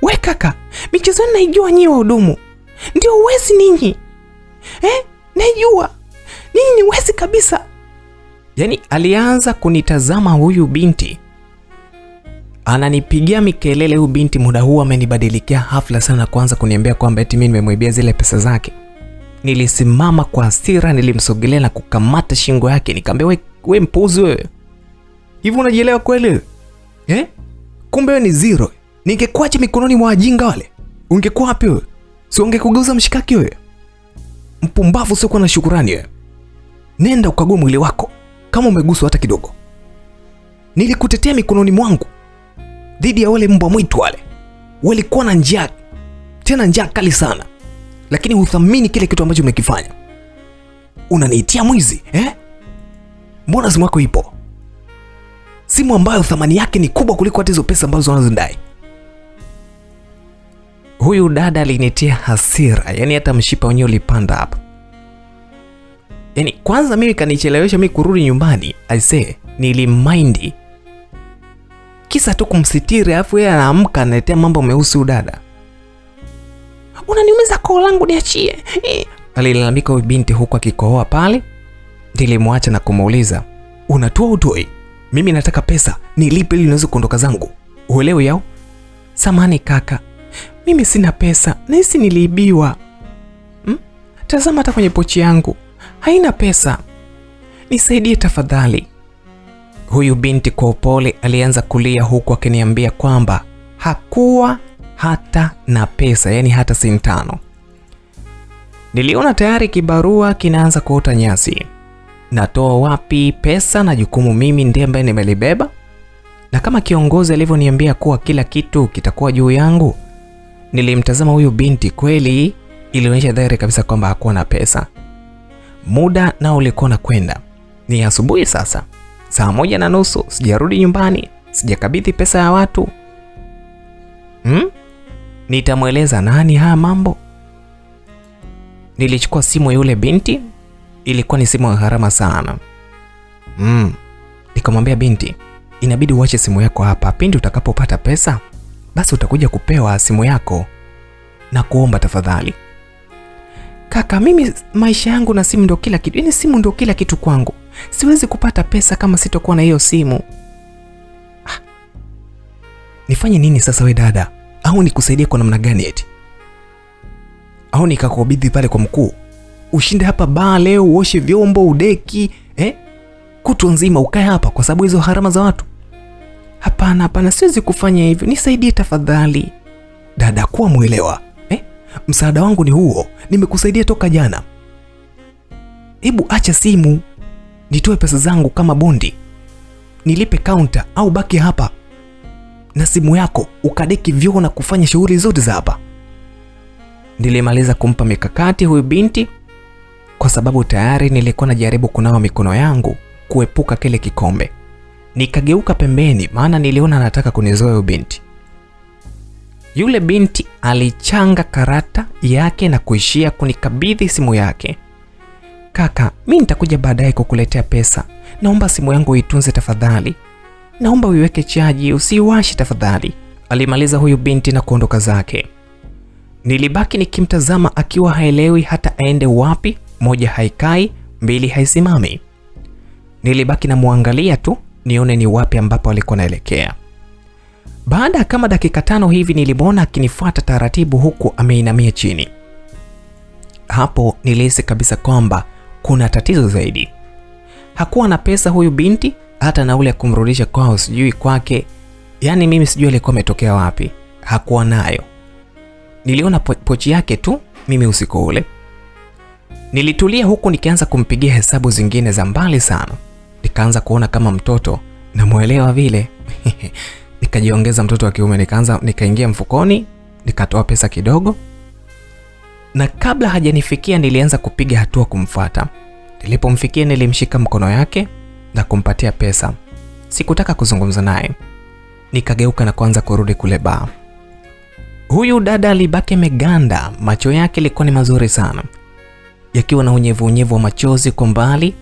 We kaka, michezo naijua nyinyi wahudumu. Ndio uwezi ninyi. Naijua. Ninyi ni wezi kabisa. Yaani alianza kunitazama huyu binti. Ananipigia mikelele huyu binti muda huu amenibadilikia hafla sana, kwanza kuniambia kwamba eti mimi nimemwibia zile pesa zake. Nilisimama kwa hasira, nilimsogelea na kukamata shingo yake, nikamwambia we mpuzi wewe. Hivi unajielewa kweli? Kumbe wewe ni zero. Ningekuacha mikononi mwa wajinga wale, ungekuwa wapi wewe? Si ungekugeuza mshikaki wewe? Mpumbavu sio kwa na shukrani wewe. Nenda ukague mwili wako kama umeguswa hata kidogo. Nilikutetea mikononi mwangu dhidi ya wale mbwa mwitu wale. Walikuwa na njaa, tena njaa kali sana. Lakini huthamini kile kitu ambacho umekifanya. Unaniitia mwizi, Mbona simu yako ipo? Simu ambayo thamani yake ni kubwa kuliko hata hizo pesa ambazo unazodai. Huyu dada alinitia hasira, yani hata mshipa wenyewe ulipanda hapa. Yani kwanza mimi kanichelewesha mimi kurudi nyumbani, aisee, nilimindi. Kisa tu kumsitiri, afu yeye anaamka analetea mambo meusi udada. Unaniumiza koo langu, niachie. Alilalamika huyu binti huku akikohoa pale. Nilimwacha na kumuuliza, unatoa utoi? Mimi nataka pesa, nilipe ili niweze kuondoka zangu. Uelewi yao? Samahani kaka, mimi sina pesa, nahisi niliibiwa. Tazama hata kwenye pochi yangu, haina pesa. Nisaidie tafadhali. Huyu binti kwa upole alianza kulia huku akiniambia kwamba hakuwa hata na pesa, yani hata senti 5. Niliona tayari kibarua kinaanza kuota nyasi. Natoa wapi pesa na jukumu mimi ndiye ambaye nimelibeba? Na kama kiongozi alivyoniambia kuwa kila kitu kitakuwa juu yangu, nilimtazama huyu binti, kweli ilionyesha dhahiri kabisa kwamba hakuwa na pesa. Muda nao ulikuwa kwenda. Ni asubuhi sasa. Saa 1:30 sijarudi nyumbani, sijakabidhi pesa ya watu. Nitamweleza nani haya mambo? Nilichukua simu ya yule binti, ilikuwa ni simu ya gharama sana. Nikamwambia binti, inabidi uache simu yako hapa, pindi utakapopata pesa basi utakuja kupewa simu yako, na kuomba tafadhali. Kaka, mimi maisha yangu na simu ndio kila kitu. Yaani simu ndio kila kitu kwangu. Siwezi kupata pesa kama sitakuwa na hiyo simu. Nifanye nini sasa we dada? Au nikusaidie kwa namna gani eti? Au nikakukabidhi pale kwa mkuu? Ushinde hapa baa leo, uoshe vyombo, udeki, kutwa nzima ukae hapa kwa sababu hizo harama za watu? Hapana, siwezi kufanya hivyo. Nisaidie tafadhali. Dada, kuwa muelewa. Msaada wangu ni huo. Nimekusaidia toka jana. Hebu acha simu, nitoe pesa zangu kama bondi, nilipe counter, au baki hapa na simu yako ukadeki vyoo na kufanya shughuli zote za hapa. Nilimaliza kumpa mikakati huyu binti kwa sababu tayari nilikuwa najaribu kunawa mikono yangu kuepuka kile kikombe. Nikageuka pembeni maana niliona anataka kunizoea huyu binti. Yule binti alichanga karata yake na kuishia kunikabidhi simu yake. Kaka, mimi nitakuja baadaye kukuletea pesa. Naomba simu yangu uitunze tafadhali. Naomba uiweke chaji, usiiwashe tafadhali. Alimaliza huyu binti na kuondoka zake. Nilibaki nikimtazama akiwa haelewi hata aende wapi. Moja haikai, mbili haisimami. Nilibaki na muangalia tu nione ni wapi ambapo alikuwa anaelekea. Baada kama dakika 5 hivi nilimwona akinifuata taratibu huku ameinamia chini. Hapo nilihisi kabisa kwamba kuna tatizo zaidi. Hakuwa na pesa huyu binti, hata nauli ya kumrudisha kwao sijui kwake. Yaani mimi sijui alikuwa ametokea wapi. Hakuwa nayo. Niliona pochi yake tu mimi usiku ule. Nilitulia huku nikianza kumpigia hesabu zingine za mbali sana. Nikaanza kuona kama mtoto na muelewa vile. Nikajiongeza mtoto wa kiume, nikaingia mfukoni, nikatoa pesa kidogo. Na kabla hajanifikia nilianza kupiga hatua kumfuata. Nilipomfikia nilimshika mkono yake na kumpatia pesa. Sikutaka kuzungumza naye. Nikageuka na kuanza kurudi kule baa. Huyu dada alibaki meganda, macho yake yalikuwa ni mazuri sana, yakiwa na unyevu wa machozi kwa mbali,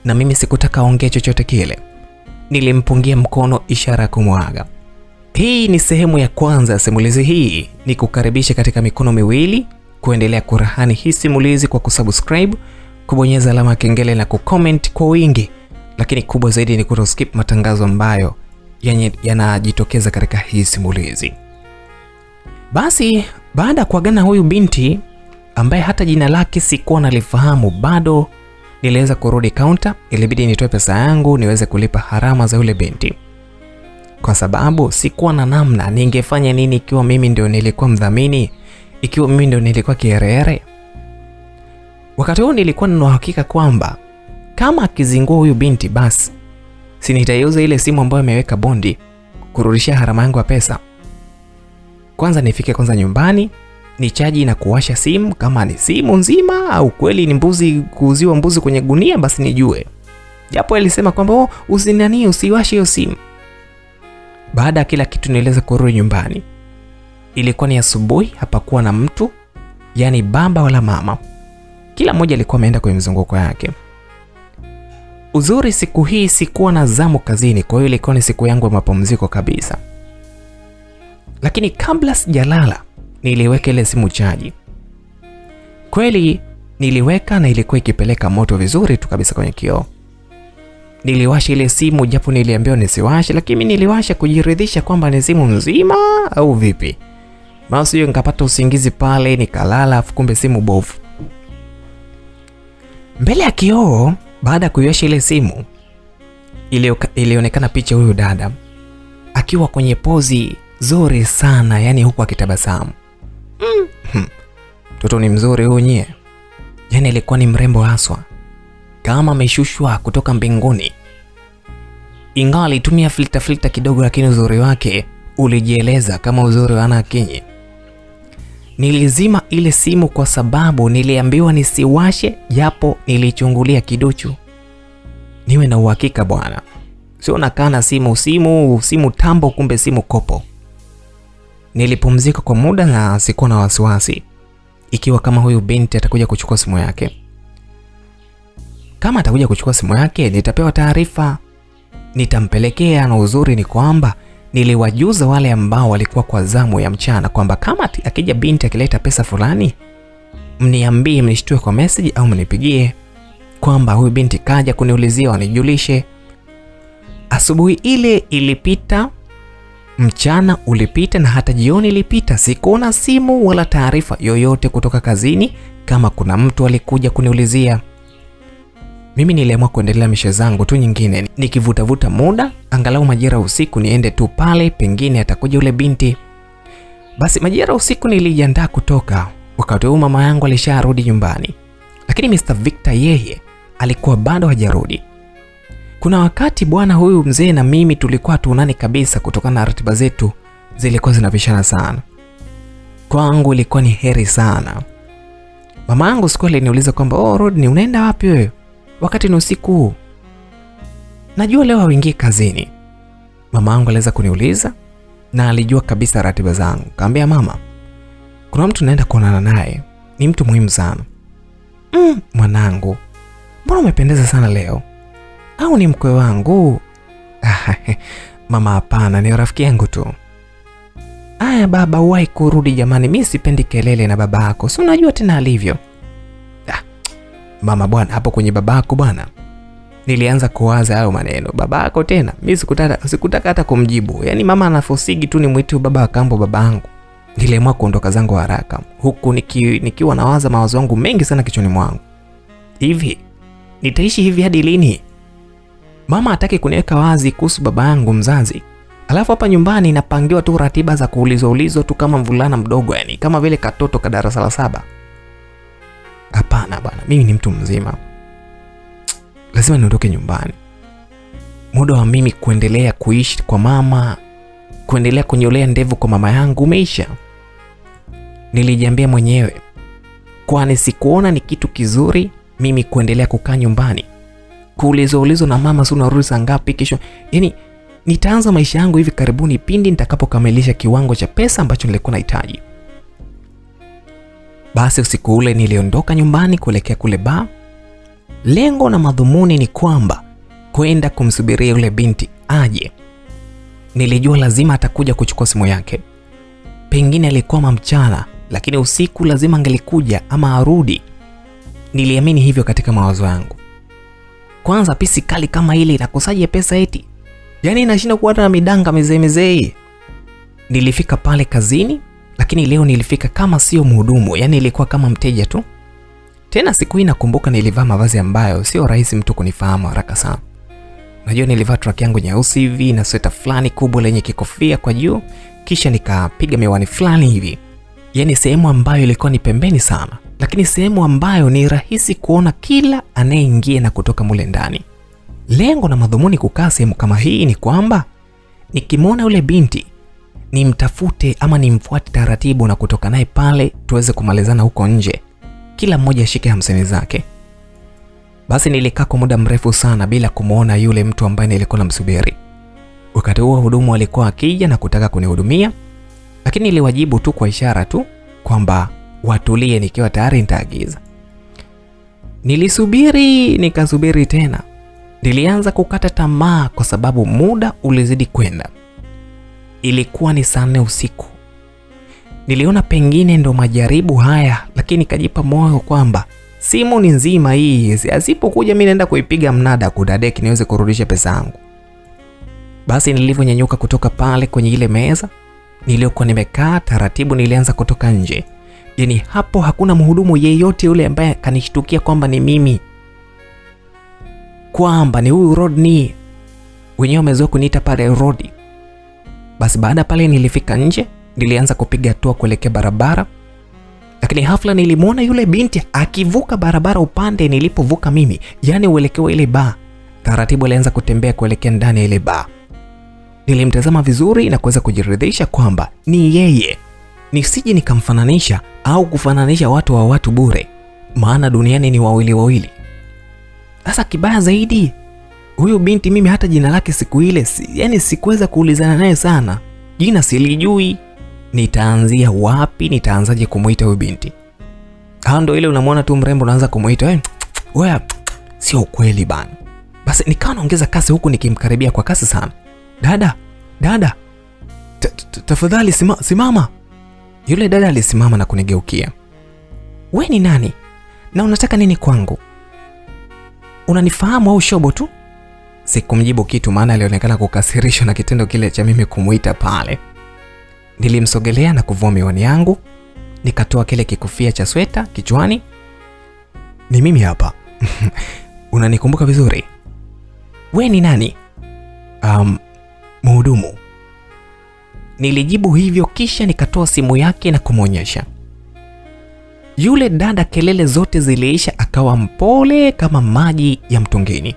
na mimi sikutaka aongee chochote kile. nilimpungia mkono ishara ya kumwaga. Hii ni sehemu ya kwanza ya simulizi hii. Ni kukaribisha katika mikono miwili kuendelea kurahani hii simulizi kwa kusubscribe, kubonyeza alama ya kengele na kucomment kwa wingi. Lakini kubwa zaidi ni kutoskip matangazo ambayo yanajitokeza katika hii simulizi. Basi baada ya kuagana huyu binti ambaye hata jina lake sikuwa nalifahamu bado, niliweza kurudi counter. Ilibidi nitoe pesa yangu niweze kulipa harama za yule binti, kwa sababu sikuwa na namna. Ningefanya nini ikiwa mimi ndio nilikuwa mdhamini, ikiwa mimi ndio nilikuwa kiherehere? Wakati huo nilikuwa nina uhakika kwamba kama akizingua huyu binti, basi si nitaiuza ile simu ambayo ameweka bondi kurudishia harama yangu ya pesa. Kwanza nifike nyumbani, ni chaji na kuwasha simu, kama ni simu nzima au kweli ni mbuzi, kuuziwa mbuzi kwenye gunia, basi nijue. Japo alisema kwamba usiwashe hiyo simu. Baada ya kila kitu niliweza kurudi nyumbani. Ilikuwa ni asubuhi, hapakuwa na mtu, yani baba wala mama. Kila mmoja alikuwa ameenda kwenye mzunguko yake. Uzuri siku hii sikuwa na zamu kazini, kwa hiyo ilikuwa ni siku yangu ya mapumziko kabisa. Lakini kabla sijalala, niliweka ile simu chaji. Kweli niliweka na ilikuwa ikipeleka moto vizuri tu kabisa kwenye kioo. Niliwasha ile simu, japo niliambiwa nisiwashe, lakini niliwasha kujiridhisha kwamba ni simu nzima au vipi. Maana sio nikapata usingizi pale nikalala, afu kumbe simu bovu. Mbele ya kioo, baada ya kuiwasha ile simu, ilionekana picha huyu dada akiwa kwenye pozi nzuri sana, yani huku akitabasamu. Mtoto ni mzuri huyu nyie. Yani alikuwa ni mrembo haswa, kama ameshushwa kutoka mbinguni. Ingawa alitumia filter kidogo, lakini uzuri wake ulijieleza kama uzuri wa Anna Akinyi. Nilizima ile simu kwa sababu niliambiwa nisiwashe, japo nilichungulia kiduchu. Niwe na uhakika bwana. Sio nakaa na simu tambo, kumbe simu kopo. Nilipumzika kwa muda na sikuwa na wasiwasi ikiwa kama huyu binti atakuja kuchukua simu yake. Kama atakuja kuchukua simu yake, nitapewa taarifa, nitampelekea. Na uzuri ni kwamba niliwajuza wale ambao walikuwa kwa zamu ya mchana kwamba kama akija binti akileta pesa fulani, mniambie, mnishtue kwa message au mnipigie kwamba huyu binti kaja kuniulizia, wanijulishe. Asubuhi ile ilipita, mchana ulipita, na hata jioni ilipita. Sikuona simu wala taarifa yoyote kutoka kazini kama kuna mtu alikuja kuniulizia. Mimi niliamua kuendelea mishe zangu tu nyingine, nikivuta muda angalau majira usiku niende tu pale, pengine atakuja yule binti. Basi majira usiku nilijiandaa kutoka. Wakati huo mama yangu alisharudi nyumbani, lakini Mr. Victor yeye alikuwa bado hajarudi. Kuna wakati bwana huyu mzee na mimi tulikuwa tuonani kabisa kutokana na ratiba zetu zilikuwa zinapishana sana. Kwangu ilikuwa ni heri sana. Mama yangu siku aliniuliza kwamba Rodney, unaenda wapi wewe wakati ni usiku? Najua leo hauingii kazini. Mama yangu aliweza kuniuliza na alijua kabisa ratiba zangu. Kaambia mama, kuna mtu naenda kuonana naye, ni mtu muhimu sana. Mwanangu, mbona umependeza sana leo? Au ni mkwe wangu? Mama, hapana, ni rafiki yangu tu. Aya baba, uwahi kurudi jamani, mimi sipendi kelele na baba yako, si unajua tena alivyo. Mama bwana, hapo kwenye baba yako bwana, nilianza kuwaza hayo maneno. Baba yako tena? Mimi sikutaka hata kumjibu. Yaani mama anafosigi tu nimwite baba wa kambo babangu. Niliamua kuondoka zangu haraka, huku nikiwa nawaza mawazo yangu mengi sana kichwani mwangu. Hivi nitaishi hivi hadi lini? Mama hataki kuniweka wazi kuhusu baba yangu mzazi. Alafu hapa nyumbani napangiwa tu ratiba za kuulizwa tu kama mvulana mdogo, yani kama vile katoto ka darasa la 7. Hapana bwana, mimi ni mtu mzima. Lazima niondoke nyumbani. Muda wa mimi kuendelea kuishi kwa mama, kuendelea kunyolea ndevu kwa mama yangu umeisha. Nilijiambia mwenyewe, kwani sikuona ni kitu kizuri mimi kuendelea kukaa nyumbani kuulizwa na mama, si unarudi saa ngapi kesho. Yaani nitaanza maisha yangu hivi karibuni pindi nitakapokamilisha kiwango cha pesa ambacho nilikuwa nahitaji. Basi usiku ule niliondoka nyumbani kuelekea kule bar. Lengo na madhumuni ni kwamba kwenda kumsubiria yule binti aje. Nilijua lazima atakuja kuchukua simu yake. Pengine alikuwa mchana, lakini usiku lazima angelikuja ama arudi. Niliamini hivyo katika mawazo yangu. Kwanza pisi kali kama ile inakosaje pesa eti? Yaani inashinda kuwa na midanga mizee. Nilifika pale kazini, lakini leo nilifika kama sio mhudumu, yani ilikuwa kama mteja tu. Tena siku hii nakumbuka nilivaa mavazi ambayo sio rahisi mtu kunifahamu haraka sana. Unajua nilivaa track yangu nyeusi hivi na sweta fulani kubwa lenye kikofia kwa juu, kisha nikapiga miwani fulani hivi. Yaani sehemu ambayo ilikuwa ni pembeni sana, lakini sehemu ambayo ni rahisi kuona kila anayeingia na kutoka mule ndani. Lengo na madhumuni kukaa sehemu kama hii ni kwamba nikimwona yule binti nimtafute ama nimfuate taratibu na kutoka naye pale tuweze kumalizana huko nje. Kila mmoja ashike 50 zake. Basi nilikaa kwa muda mrefu sana bila kumuona yule mtu ambaye nilikuwa namsubiri. Wakati huo hudumu alikuwa akija na kutaka kunihudumia, lakini niliwajibu tu kwa ishara tu kwamba watulie, nikiwa tayari nitaagiza. Nilisubiri, nikasubiri tena. Nilianza kukata tamaa kwa sababu muda ulizidi kwenda. Ilikuwa ni saa 4 usiku. Niliona pengine ndo majaribu haya, lakini kajipa moyo kwamba simu ni nzima hii, asipokuja mimi naenda kuipiga mnada kudadeki niweze kurudisha pesa yangu. Basi nilivyonyanyuka kutoka pale kwenye ile meza niliyokuwa nimekaa, taratibu nilianza kutoka nje. Yaani hapo hakuna mhudumu yeyote yule ambaye kanishtukia kwamba ni mimi, kwamba ni huyu Rodney. Wenyewe wamezoea kuniita pale Rodi. Basi baada pale nilifika nje, nilianza kupiga hatua kuelekea barabara. Lakini hafla nilimwona yule binti akivuka barabara upande nilipovuka mimi, yani uelekeo ile bar. Taratibu alianza kutembea kuelekea ndani ya ile bar. Nilimtazama vizuri na kuweza kujiridhisha kwamba ni yeye. Nisije nikamfananisha au kufananisha watu wa watu bure, maana duniani ni wawili. Sasa kibaya zaidi, huyu binti mimi hata jina lake siku ile yani sikuweza kuulizana naye sana. Jina silijui. Nitaanzia wapi? Nitaanzaje kumuita huyu binti? Ndio ile unamwona tu mrembo unaanza kumuita wewe, sio kweli bana. Basi nikawa naongeza kasi huku nikimkaribia kwa kasi sana. Dada. Tafadhali simama. Yule dada alisimama na kunigeukia. Wewe ni nani? Na unataka nini kwangu? Unanifahamu au shobo tu? Sikumjibu kitu, maana alionekana kukasirishwa na kitendo kile cha mimi kumuita pale. Nilimsogelea na kuvua miwani yangu, nikatoa kile kikofia cha sweta kichwani. Ni mimi hapa. Unanikumbuka vizuri? Wewe ni nani? Mhudumu. Nilijibu hivyo, kisha nikatoa simu yake na kumwonyesha. Yule dada kelele zote ziliisha, akawa mpole kama maji ya mtungini.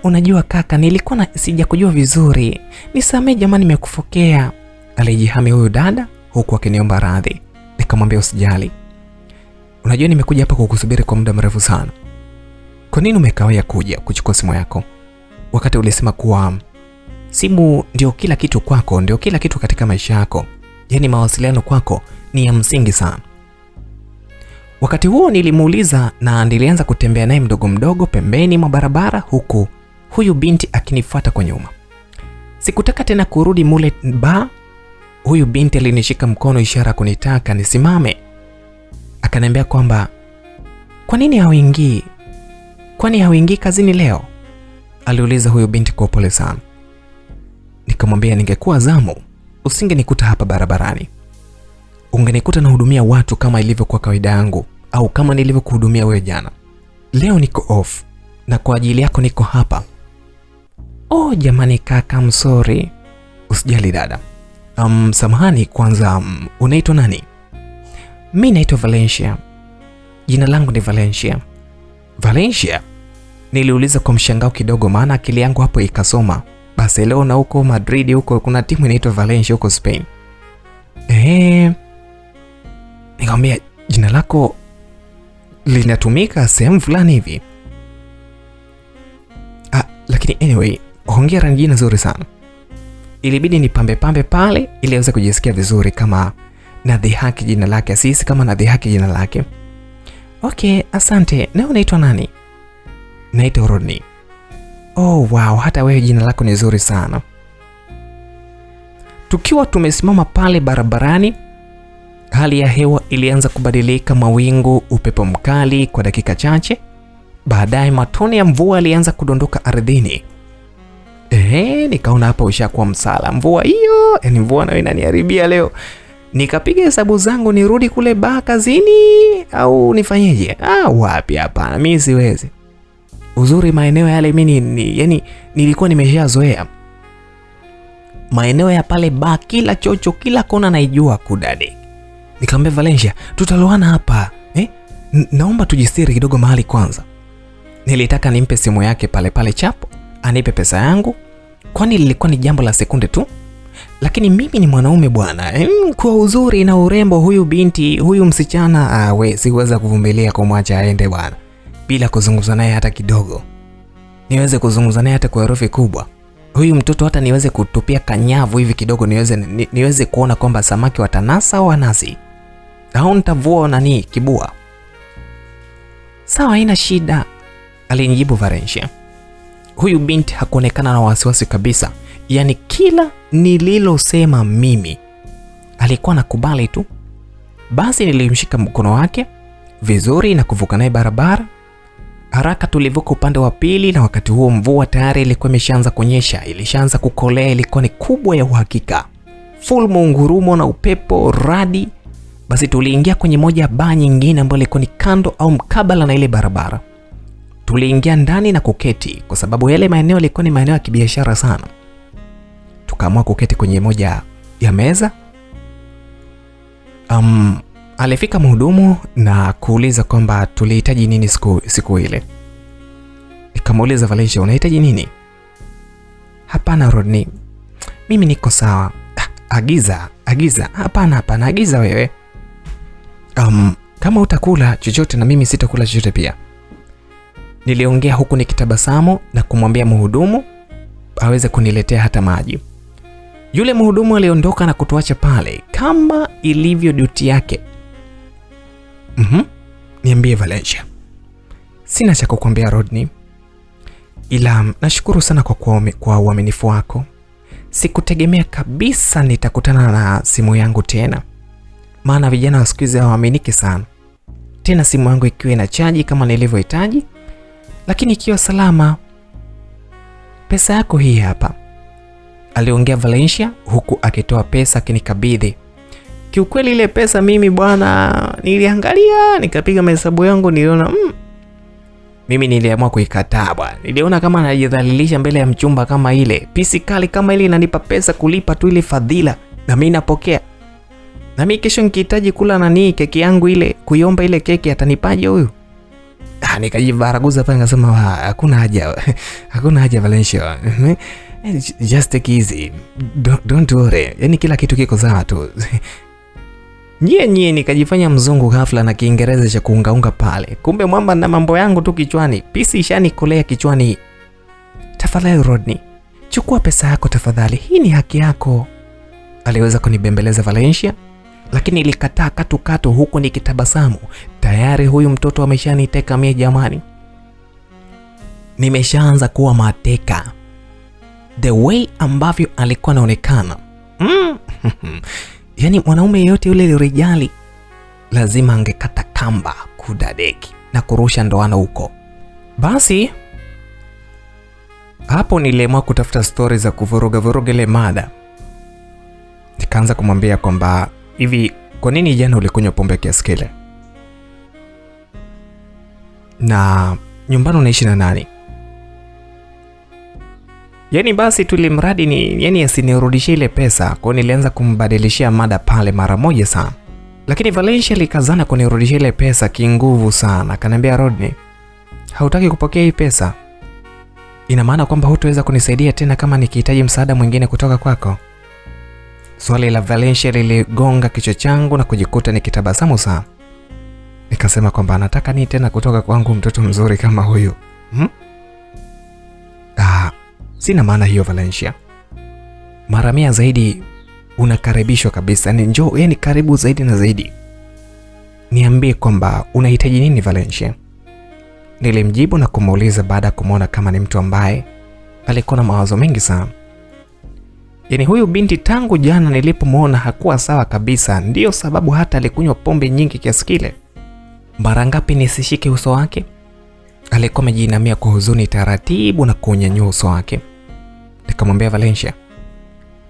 Unajua kaka, nilikuwa sijakujua vizuri. Nisamee jamani, nimekufokea. Alijihami huyu dada huku akiniomba radhi. Nikamwambia usijali. Unajua nimekuja hapa kukusubiri kwa muda mrefu sana. Kwa nini umekawia kuja kuchukua simu yako? Wakati ulisema kuwa simu ndio kila kitu kwako, ndio kila kitu katika maisha yako. Yaani mawasiliano kwako ni ya msingi sana. Wakati huo nilimuuliza na nilianza kutembea naye mdogo pembeni mwa barabara, huku huyu binti akinifuata kwa nyuma. Sikutaka tena kurudi mule bar. Huyu binti alinishika mkono ishara kunitaka nisimame. Akaniambia kwamba kwa nini hauingii? Kwani hauingii kazini leo? Aliuliza huyu binti kwa upole sana. Nikamwambia ningekuwa zamu usingenikuta hapa barabarani. Ungenikuta nahudumia watu kama ilivyokuwa kawaida yangu, au kama nilivyokuhudumia wewe jana. Leo niko off na kwa ajili yako niko hapa. Oh jamani kaka, I'm sorry. Usijali dada. Samahani kwanza, unaitwa nani? Mimi naitwa Valencia. Jina langu ni Valencia. Valencia? Niliuliza kwa mshangao kidogo, maana akili yangu hapo ikasoma Barcelona huko Madrid huko kuna timu inaitwa Valencia huko Spain. Nikamwambia jina lako linatumika sehemu fulani hivi. Lakini anyway, hongera, ni jina zuri sana. Ilibidi nipambe pale ili aweze kujisikia vizuri kama nadhihaki jina lake, asisi kama nadhihaki jina lake. Okay, asante. Na unaitwa nani? Naitwa Rodney. Oh wow, hata wewe jina lako ni zuri sana. Tukiwa tumesimama pale barabarani, hali ya hewa ilianza kubadilika, mawingu, upepo mkali kwa dakika chache. Baadaye matone ya mvua alianza kudondoka ardhini. Nikaona hapa ushakuwa msala. Mvua hiyo, mvua nayo inaniharibia leo. Nikapiga hesabu zangu nirudi kule kazini au nifanyeje? Wapi, hapana, mimi siwezi. Uzuri maeneo yale mimi yani nilikuwa nimeshazoea. Maeneo ya pale kila chocho, kila kona naijua kudade. Nikamwambia Valencia, tutaloana hapa. Naomba tujistiri kidogo mahali kwanza. Nilitaka nimpe simu yake pale chapo, anipe pesa yangu, kwani lilikuwa ni jambo la sekunde tu. Lakini mimi ni mwanaume bwana. Kwa uzuri na urembo huyu binti, huyu msichana, siweza kuvumilia kumwacha aende bwana. Bila kuzungumza naye hata kidogo. Niweze kuzungumza naye hata kwa herufi kubwa. Huyu mtoto hata niweze kutupia kanyavu hivi kidogo, niweze kuona kwamba samaki watanasa au wanasi. Au nitavua kibua. Sawa, haina shida, alinijibu Valencia. Huyu binti hakuonekana na wasiwasi kabisa. Yaani kila nililosema mimi alikuwa nakubali tu. Basi nilimshika mkono wake vizuri na kuvuka naye barabara. Haraka tulivuka upande wa pili, na wakati huo mvua tayari ilikuwa imeshaanza kunyesha, ilishaanza kukolea, ilikuwa ni kubwa ya uhakika. Full mungurumo na upepo radi. Basi tuliingia kwenye moja ya baa nyingine ambayo ilikuwa ni kando au mkabala na ile barabara. Tuliingia ndani na kuketi kwa sababu yale maeneo yalikuwa ni maeneo ya kibiashara sana. Tukaamua kuketi kwenye moja ya meza. Alifika mhudumu na kuuliza kwamba tulihitaji nini siku ile. Nikamuuliza Valencia, unahitaji nini? Hapana Rodney, mimi niko sawa. Agiza. Hapana, agiza wewe. Kama utakula chochote na mimi sitakula chochote pia. Niliongea huku nikitabasamu na kumwambia mhudumu aweze kuniletea hata maji. Yule mhudumu aliondoka na kutuacha pale kama ilivyo duty yake. Niambie Valencia. Sina cha kukuambia Rodney, ila nashukuru sana kwa uaminifu wako. Sikutegemea kabisa nitakutana na simu yangu tena. Maana vijana wa siku hizi hawaaminiki sana. Tena simu yangu ikiwa ina chaji kama nilivyohitaji, lakini ikiwa salama. Pesa yako hii hapa, aliongea Valencia huku akitoa pesa akinikabidhi. Kiukweli ile pesa mimi bwana niliangalia, nikapiga mahesabu yangu, niliona mimi niliamua kuikataa bwana. Niliona kama najidhalilisha mbele ya mchumba kama ile. Pisi kali kama ile inanipa pesa kulipa tu ile fadhila na mimi napokea. Na mimi kesho nikihitaji kula keki yangu ile, kuiomba ile keki atanipaje huyu? Nikajibaraguza pale nikasema hakuna haja Valencia. Just take easy. Don't worry. Yaani kila kitu kiko sawa tu. Nyie nikajifanya mzungu ghafla na Kiingereza cha kuungaunga pale. Kumbe mwamba na mambo yangu tu kichwani. Pisi ishanikolea kichwani. Tafadhali Rodney, chukua pesa yako tafadhali. Hii ni haki yako. Aliweza kunibembeleza Valencia, lakini ilikataa katu huku nikitabasamu. Tayari huyu mtoto ameshaniteka mie jamani. Nimeshaanza kuwa mateka. The way ambavyo alikuwa anaonekana. Yaani mwanaume yeyote yule rijali lazima angekata kamba kudadeki na kurusha ndoano huko. Basi hapo niliamua kutafuta stories za kuvuruga ile mada. Nikaanza kumwambia kwamba hivi, kwa nini jana ulikunywa pombe kiasi kile? Na nyumbani unaishi na nani? Yaani basi tulimradi yani asinirudishie ile pesa. Kwa nilianza kumbadilishia mada pale mara moja sana. Lakini Valencia likazana kunirudishia ile pesa kinguvu sana. Akaniambia, Rodney, hautaki kupokea hii pesa? Ina maana kwamba hutaweza kunisaidia tena kama nikihitaji msaada mwingine kutoka kwako? Swali la Valencia liligonga kichwa changu na kujikuta nikitabasamu sana. Nikasema kwamba anataka nini tena kutoka kwangu mtoto mzuri kama huyu? Sina maana hiyo Valencia. Mara 100 zaidi unakaribishwa kabisa. Njoo, yani karibu zaidi na zaidi. Niambie kwamba unahitaji nini Valencia? Nilimjibu na kumuuliza baada ya kumuona kama ni mtu ambaye alikuwa na mawazo mengi sana. Yaani huyu binti tangu jana nilipomwona hakuwa sawa kabisa, ndiyo sababu hata alikunywa pombe nyingi kiasi kile. Mara ngapi nisishike uso wake? Alikuwa amejiinamia kwa huzuni taratibu na kunyanyua uso wake. Nikamwambia Valencia,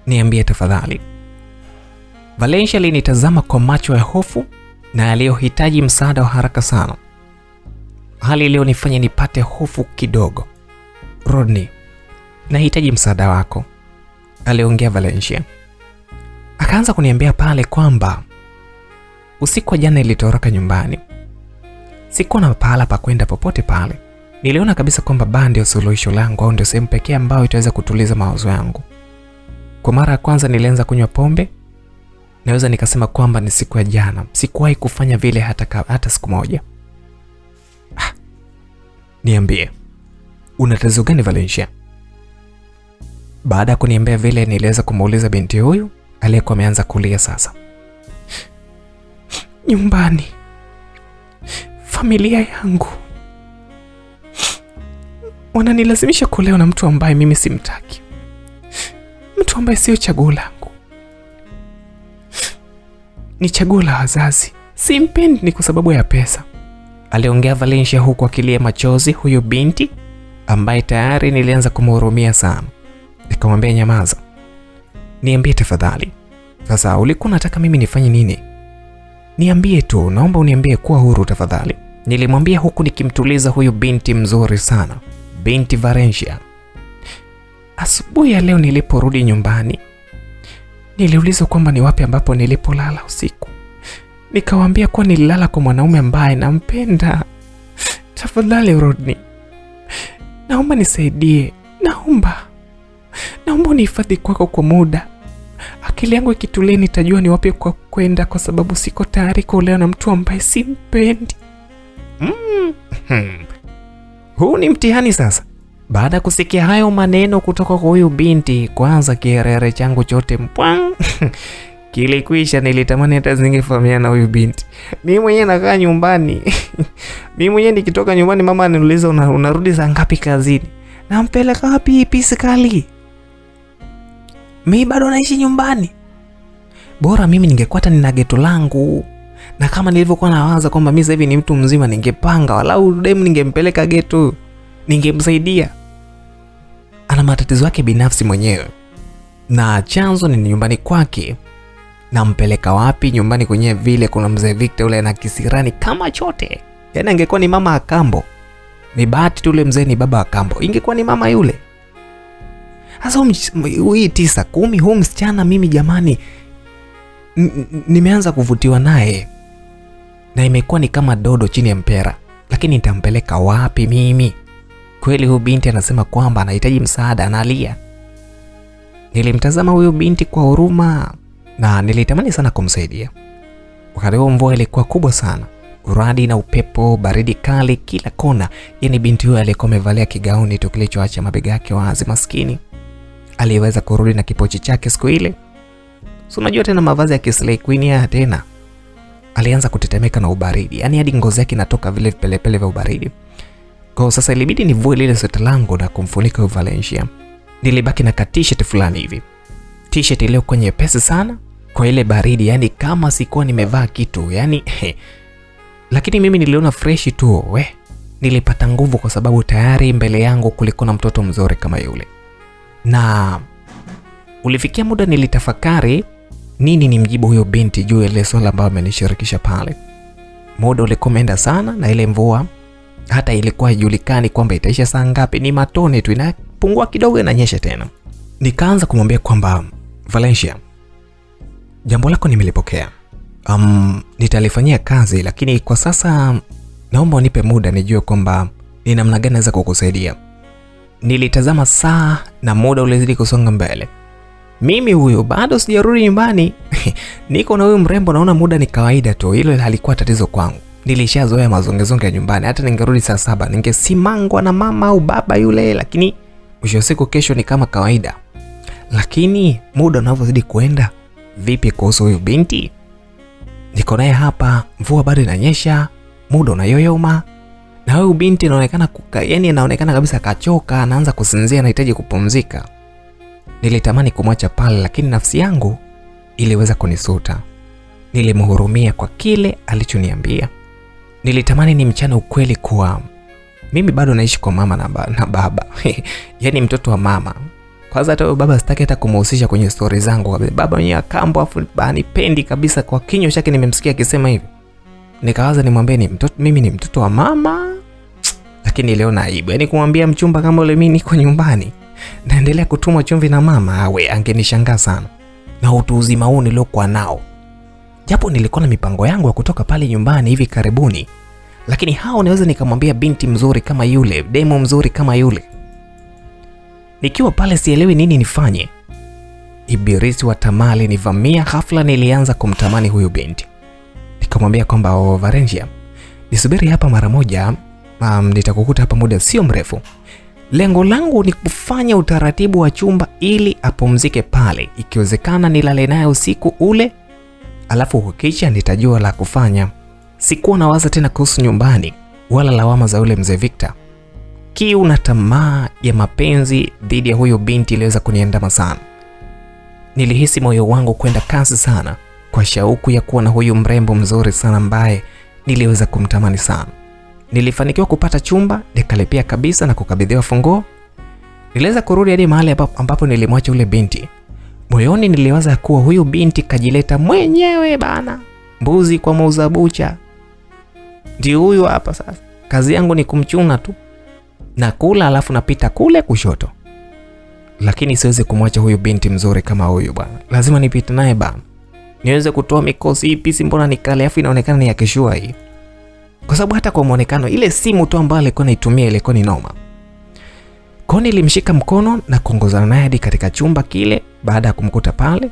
niambie tafadhali. Valencia alinitazama kwa macho ya hofu na aliyohitaji msaada wa haraka sana. Hali iliyonifanya nipate hofu kidogo. Rodney, nahitaji msaada wako, aliongea Valencia. Akaanza kuniambia pale kwamba usiku wa jana nilitoroka nyumbani. Sikuwa na pahala pa kwenda popote pale. Niliona kabisa kwamba baa ndio suluhisho langu au ndio sehemu pekee ambayo itaweza kutuliza mawazo yangu. Kwa mara ya kwanza nilianza kunywa pombe. Naweza nikasema kwamba ni siku ya jana. Sikuwahi kufanya vile hata siku moja. Niambie, una tatizo gani Valencia? Baada ya kuniambia vile, niliweza kumuuliza binti huyu aliyekuwa ameanza kulia sasa. Nyumbani, familia yangu wananilazimisha kuolewa na mtu ambaye mimi simtaki, mtu ambaye sio chaguo langu, ni chaguo la wazazi. Simpendi ni kwa sababu ya pesa, aliongea Valencia huku akilia machozi huyu binti ambaye tayari nilianza kumhurumia sana. Nikamwambia nyamaza. Niambie tafadhali. Sasa ulikuwa unataka mimi nifanye nini? Niambie tu, naomba uniambie, kuwa huru tafadhali. Nilimwambia huku nikimtuliza huyu binti mzuri sana, binti Valencia. Asubuhi ya leo niliporudi nyumbani, niliulizwa kwamba ni wapi ambapo nilipolala usiku. Nikawaambia kuwa nililala kwa mwanaume ambaye nampenda. Tafadhali Rodney, naomba nisaidie. Naomba unihifadhi kwako kwa muda. Akili yangu ikitulia nitajua ni wapi kwa kwenda, kwa sababu siko tayari kuolewa na mtu ambaye simpendi. Huu ni mtihani sasa. Baada kusikia hayo maneno kutoka kwa huyu binti, kwanza kiherere changu chote mpwang kilikwisha. Nilitamani hata zingefahamiana na huyu binti. Mimi mwenyewe nakaa nyumbani. Mimi mwenyewe nikitoka nyumbani mama ananiuliza unarudi saa ngapi kazini? Nampeleka wapi pisi kali? Mimi bado naishi nyumbani. Bora mimi ningekwata nina geto langu. Na kama nilivyokuwa nawaza kwamba mimi sasa hivi ni mtu mzima, ningepanga walau demu ningempeleka geto, ningemsaidia. Ana matatizo yake binafsi mwenyewe, na chanzo ni nyumbani kwake. Nampeleka wapi nyumbani kwenye vile kuna mzee Victor ule na kisirani kama chote. Yaani angekuwa ni mama Akambo. Ni bahati tu ule mzee ni baba Akambo. Ingekuwa ni mama yule. Sasa hii 9-10 huu msichana mimi jamani nimeanza kuvutiwa naye. Na imekuwa ni kama dodo chini ya mpera. Lakini nitampeleka wapi mimi? Kweli huyu binti anasema kwamba anahitaji msaada, analia. Nilimtazama huyu binti kwa huruma na nilitamani sana kumsaidia. Wakati huo mvua ilikuwa kubwa sana. Uradi na upepo, baridi kali kila kona. Yaani binti huyu alikuwa amevalia kigauni tu kilichoacha mabega yake wazi, maskini. Aliweza kurudi na kipochi chake siku ile. So unajua tena mavazi ya Slay Queen ya tena. Alianza kutetemeka na ubaridi. Yaani hadi ngozi yake inatoka vile vipelepele vya ubaridi. Kwa sasa ilibidi nivue lile sweta langu na kumfunika huyu Valencia. Nilibaki na t-shirt fulani hivi. T-shirt ile kwa nyepesi sana kwa ile baridi, yani kama sikuwa nimevaa kitu, yani lakini mimi niliona fresh tu. Nilipata nguvu kwa sababu tayari mbele yangu kulikuwa na mtoto mzuri kama yule. Na ulifikia muda nilitafakari nini nimjibu huyo binti juu ile swala ambayo amenishirikisha pale. Muda ulikuwa umeenda sana na ile mvua hata ilikuwa haijulikani kwamba itaisha saa ngapi, ni matone tu inapungua kidogo inanyesha tena. Nikaanza kumwambia kwamba Valencia, jambo lako nimelipokea. Nitalifanyia kazi, lakini kwa sasa naomba unipe muda nijue kwamba ni namna gani naweza kukusaidia. Nilitazama saa na muda ulizidi kusonga mbele. Mimi huyo bado sijarudi nyumbani. Niko na huyo mrembo, naona muda ni kawaida tu. Hilo halikuwa tatizo kwangu. Nilishazoea mazongezonge ya nyumbani. Hata ningerudi saa 7 ningesimangwa na mama au baba yule, lakini mwisho siku kesho ni kama kawaida. Lakini muda unavyozidi kuenda, vipi kuhusu huyo binti? Niko naye hapa, mvua bado inanyesha, muda unayoyoma. Na huyu binti anaonekana yani anaonekana kabisa kachoka, anaanza kusinzia, anahitaji kupumzika. Nilitamani kumwacha pale, lakini nafsi yangu iliweza kunisuta. Nilimhurumia kwa kile alichoniambia. Nilitamani ni mchana ukweli kuwa mimi bado naishi kwa mama na baba. Yaani mtoto wa mama. Kwanza hata baba sitaki hata kumhusisha kwenye story zangu kabisa. Baba mwenyewe akambo afu anipendi kabisa, kwa kinywa chake nimemsikia akisema hivi. Nikawaza nimwambie mimi ni mtoto wa mama. Lakini niliona aibu. Yaani kumwambia mchumba kama yule mimi niko nyumbani naendelea kutumwa chumvi na mama, angenishangaa sana. Na utu uzima huu niliokuwa nao. Japo nilikuwa na mipango yangu ya kutoka pale nyumbani hivi karibuni, lakini hao naweza nikamwambia binti mzuri kama yule, demo mzuri kama yule. Nikiwa pale sielewi nini nifanye. Ibilisi wa tamaa alinivamia ghafla. Nilianza kumtamani huyu binti. Nikamwambia kwamba Valencia, nisubiri hapa mara moja, nitakukuta hapa muda sio mrefu. Lengo langu ni kufanya utaratibu wa chumba ili apumzike pale. Ikiwezekana nilale naye usiku ule, alafu ukisha nitajua la kufanya. Sikuwa nawaza tena kuhusu nyumbani wala lawama za ule mzee Victor. Kiu na tamaa ya mapenzi dhidi ya huyo binti iliweza kuniandama sana. Nilihisi moyo wangu kwenda kasi sana kwa shauku ya kuwa na huyu mrembo mzuri sana ambaye niliweza kumtamani sana. Nilifanikiwa kupata chumba, nikalipia kabisa na kukabidhiwa funguo. Niliweza kurudi hadi mahali ambapo nilimwacha ule binti. Moyoni niliwaza kuwa huyu binti kajileta mwenyewe bana. Mbuzi kwa muuza bucha. Ndio huyu hapa sasa. Kazi yangu ni kumchuna tu. Na kula alafu napita kule kushoto. Lakini siwezi kumwacha huyu binti mzuri kama huyu bana. Lazima nipite naye bana. Niweze kutoa mikosi ipi, si mbona nikale afu inaonekana ni ya kishua hii. Kwa sababu hata kwa muonekano ile simu tu ambayo alikuwa anaitumia ilikuwa ni noma. Kwa nilimshika mkono na kuongozana naye hadi katika chumba kile. Baada ya kumkuta pale,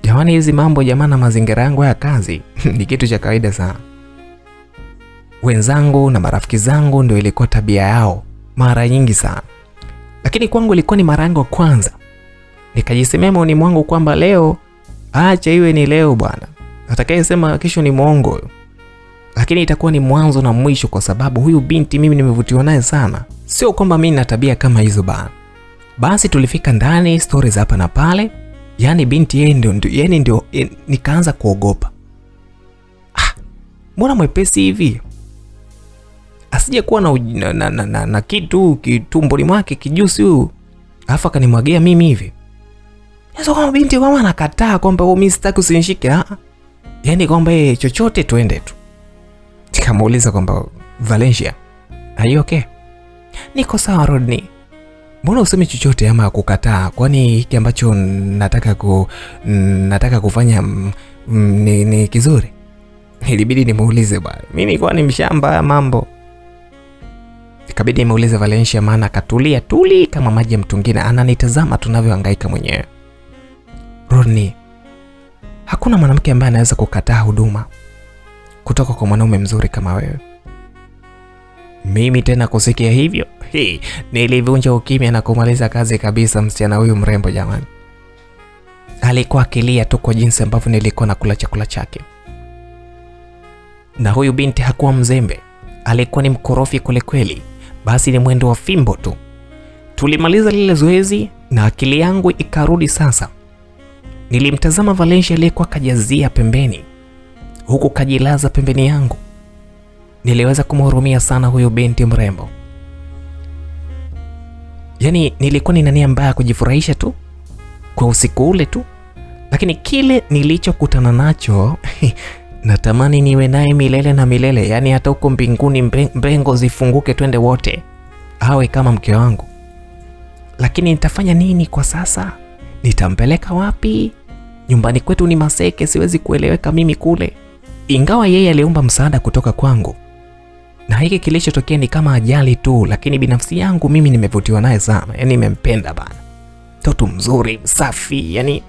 jamani, hizi mambo jamani na mazingira yangu ya kazi ni kitu cha kawaida sana. Wenzangu na marafiki zangu ndio ilikuwa tabia yao mara nyingi sana, lakini kwangu ilikuwa ni mara yangu kwanza. Nikajisemea moyoni mwangu kwamba leo acha iwe ni leo bwana, atakayesema kesho ni mwongo. Lakini itakuwa ni mwanzo na mwisho, kwa sababu huyu binti mimi nimevutiwa naye sana. Sio kwamba mimi na tabia kama hizo bana. Basi tulifika ndani, stories hapa na pale. Yaani binti yeye ndio nikaanza kuogopa. Mbona mwepesi hivi? Asije kuwa na kitu kitumboni mwake kijusi huyu. Alafu akanimwagia mimi hivi. Sasa kama binti kama anakataa kwamba mimi sitaki usinishike, yaani kwamba chochote tuende tu. Nikamuuliza kwamba Valencia, are you okay? Niko sawa Rodney. Mbona usemi chochote ama kukataa? Kwani hiki ambacho nataka kufanya ni kizuri? Ilibidi nimuulize bwana. Mimi nilikuwa ni mshamba mambo. Ikabidi nimuulize Valencia, maana akatulia tuli kama maji ya mtungine, ananitazama tunavyohangaika mwenyewe. Rodney, hakuna mwanamke ambaye anaweza kukataa huduma kutoka kwa mwanaume mzuri kama wewe. Mimi tena kusikia hivyo, nilivunja ukimya na kumaliza kazi kabisa. Msichana huyu mrembo jamani, alikuwa akilia tu kwa jinsi ambavyo nilikuwa nakula chakula chake. Na huyu binti hakuwa mzembe, alikuwa ni mkorofi kule kweli. Basi ni mwendo wa fimbo tu. Tulimaliza lile zoezi na akili yangu ikarudi sasa. Nilimtazama Valencia aliyekuwa kajazia pembeni, huku kajilaza pembeni yangu. Niliweza kumhurumia sana huyo binti mrembo. Yaani nilikuwa nina nia mbaya kujifurahisha tu kwa usiku ule tu, lakini kile nilichokutana nacho natamani niwe naye milele na milele. Yaani hata huko mbinguni mbengo zifunguke twende wote, awe kama mke wangu. Lakini nitafanya nini kwa sasa? Nitampeleka wapi? Nyumbani kwetu ni Maseke, siwezi kueleweka mimi kule. Ingawa yeye aliomba msaada kutoka kwangu, na hiki kilichotokea ni kama ajali tu, lakini binafsi yangu mimi nimevutiwa naye sana. Yaani nimempenda bana. Mtoto mzuri, safi, yani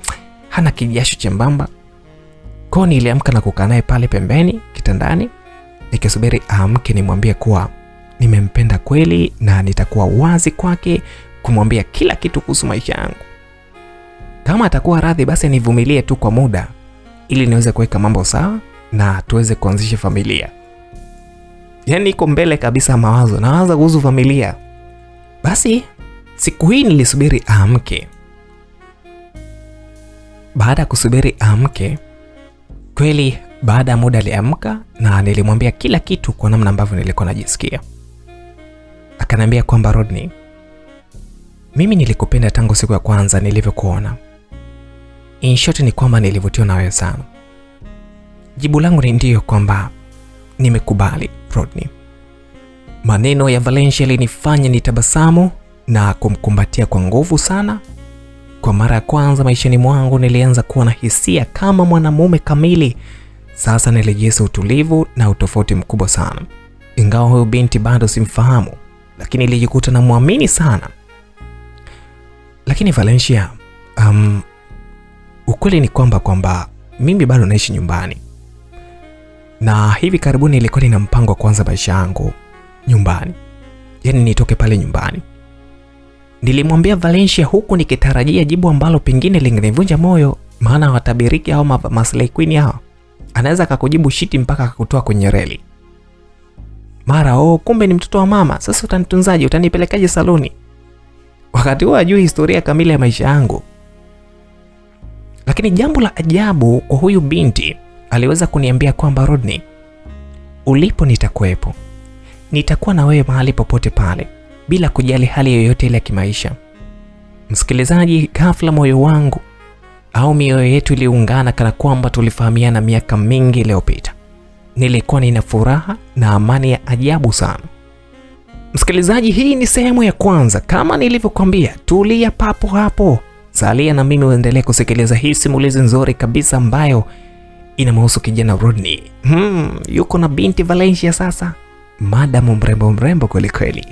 hana kijasho chembamba. Kwa niliamka na kukaa naye pale pembeni kitandani, nikisubiri aamke nimwambie kuwa nimempenda kweli na nitakuwa wazi kwake kumwambia kila kitu kuhusu maisha yangu. Kama atakuwa radhi basi nivumilie tu kwa muda ili niweze kuweka mambo sawa na tuweze kuanzisha familia. Yaani niko mbele kabisa mawazo, nawaza kuhusu familia. Basi siku hii nilisubiri aamke. Baada ya kusubiri aamke, kweli baada ya muda aliamka na nilimwambia kila kitu kwa namna ambavyo nilikuwa najisikia. Akaniambia kwamba Rodney, mimi nilikupenda tangu siku ya kwanza nilivyokuona. In short ni kwamba nilivutiwa na wewe sana. Jibu langu ni ndio, kwamba nimekubali Rodney. Maneno ya Valencia yalinifanya nitabasamu na kumkumbatia kwa nguvu sana. Kwa mara ya kwanza maishani mwangu nilianza kuwa na hisia kama mwanamume kamili. Sasa nilijihisi utulivu na utofauti mkubwa sana. Ingawa huyu binti bado simfahamu, lakini nilijikuta na muamini sana. Lakini Valencia, ukweli ni kwamba mimi bado naishi nyumbani. Na hivi karibuni nilikuwa nina mpango wa kuanza maisha yangu nyumbani. Yaani nitoke pale nyumbani. Nilimwambia Valencia huku nikitarajia jibu ambalo pengine lingenivunja moyo, maana watabiriki au maslahi queen hao. Anaweza akakujibu shiti mpaka akakutoa kwenye reli. Mara kumbe ni mtoto wa mama, sasa utanitunzaje, utanipelekaje saloni? Wakati huo hajui historia kamili ya maisha yangu. Lakini jambo la ajabu kwa huyu binti, aliweza kuniambia kwamba Rodney, ulipo nitakuwepo. Nitakuwa na wewe mahali popote pale, bila kujali hali yoyote ile ya kimaisha. Msikilizaji, ghafla moyo wangu au mioyo yetu iliungana kana kwamba tulifahamiana miaka mingi iliyopita. Nilikuwa nina furaha na amani ya ajabu sana. Msikilizaji, hii ni sehemu ya kwanza. Kama nilivyokuambia, tulia papo hapo. Salia na mimi uendelee kusikiliza hii simulizi nzuri kabisa ambayo inamhusu kijana Rodney. Yuko na binti Valencia sasa. Madamu mrembo kweli kweli.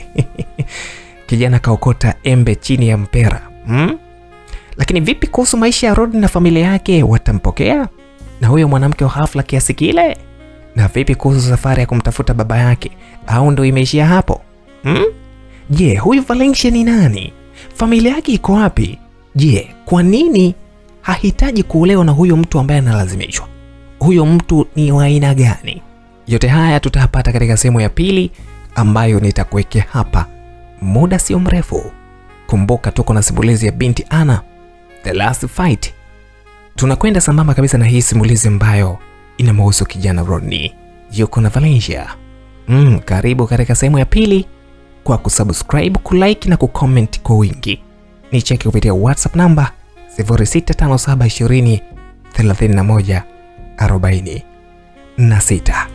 Kijana kaokota embe chini ya mpera. Lakini vipi kuhusu maisha ya Rodney na familia yake, watampokea na huyo mwanamke wa hafla kiasi kile? Na vipi kuhusu safari ya kumtafuta baba yake, au ndo imeishia hapo? Je, huyu Valencia ni nani? Familia yake iko wapi? Je, kwa nini hahitaji kuolewa na huyo mtu ambaye analazimishwa? Huyo mtu ni wa aina gani? Yote haya tutapata katika sehemu ya pili ambayo nitakuwekea hapa muda sio mrefu. Kumbuka tuko na simulizi ya binti Anna, The Last Fight. Tunakwenda sambamba kabisa na hii simulizi ambayo inamhusu kijana Rodney. Yuko na Valencia. Karibu katika sehemu ya pili kwa kusubscribe, kulike na kucomment kwa wingi. Ni cheki kupitia WhatsApp namba 0657203146.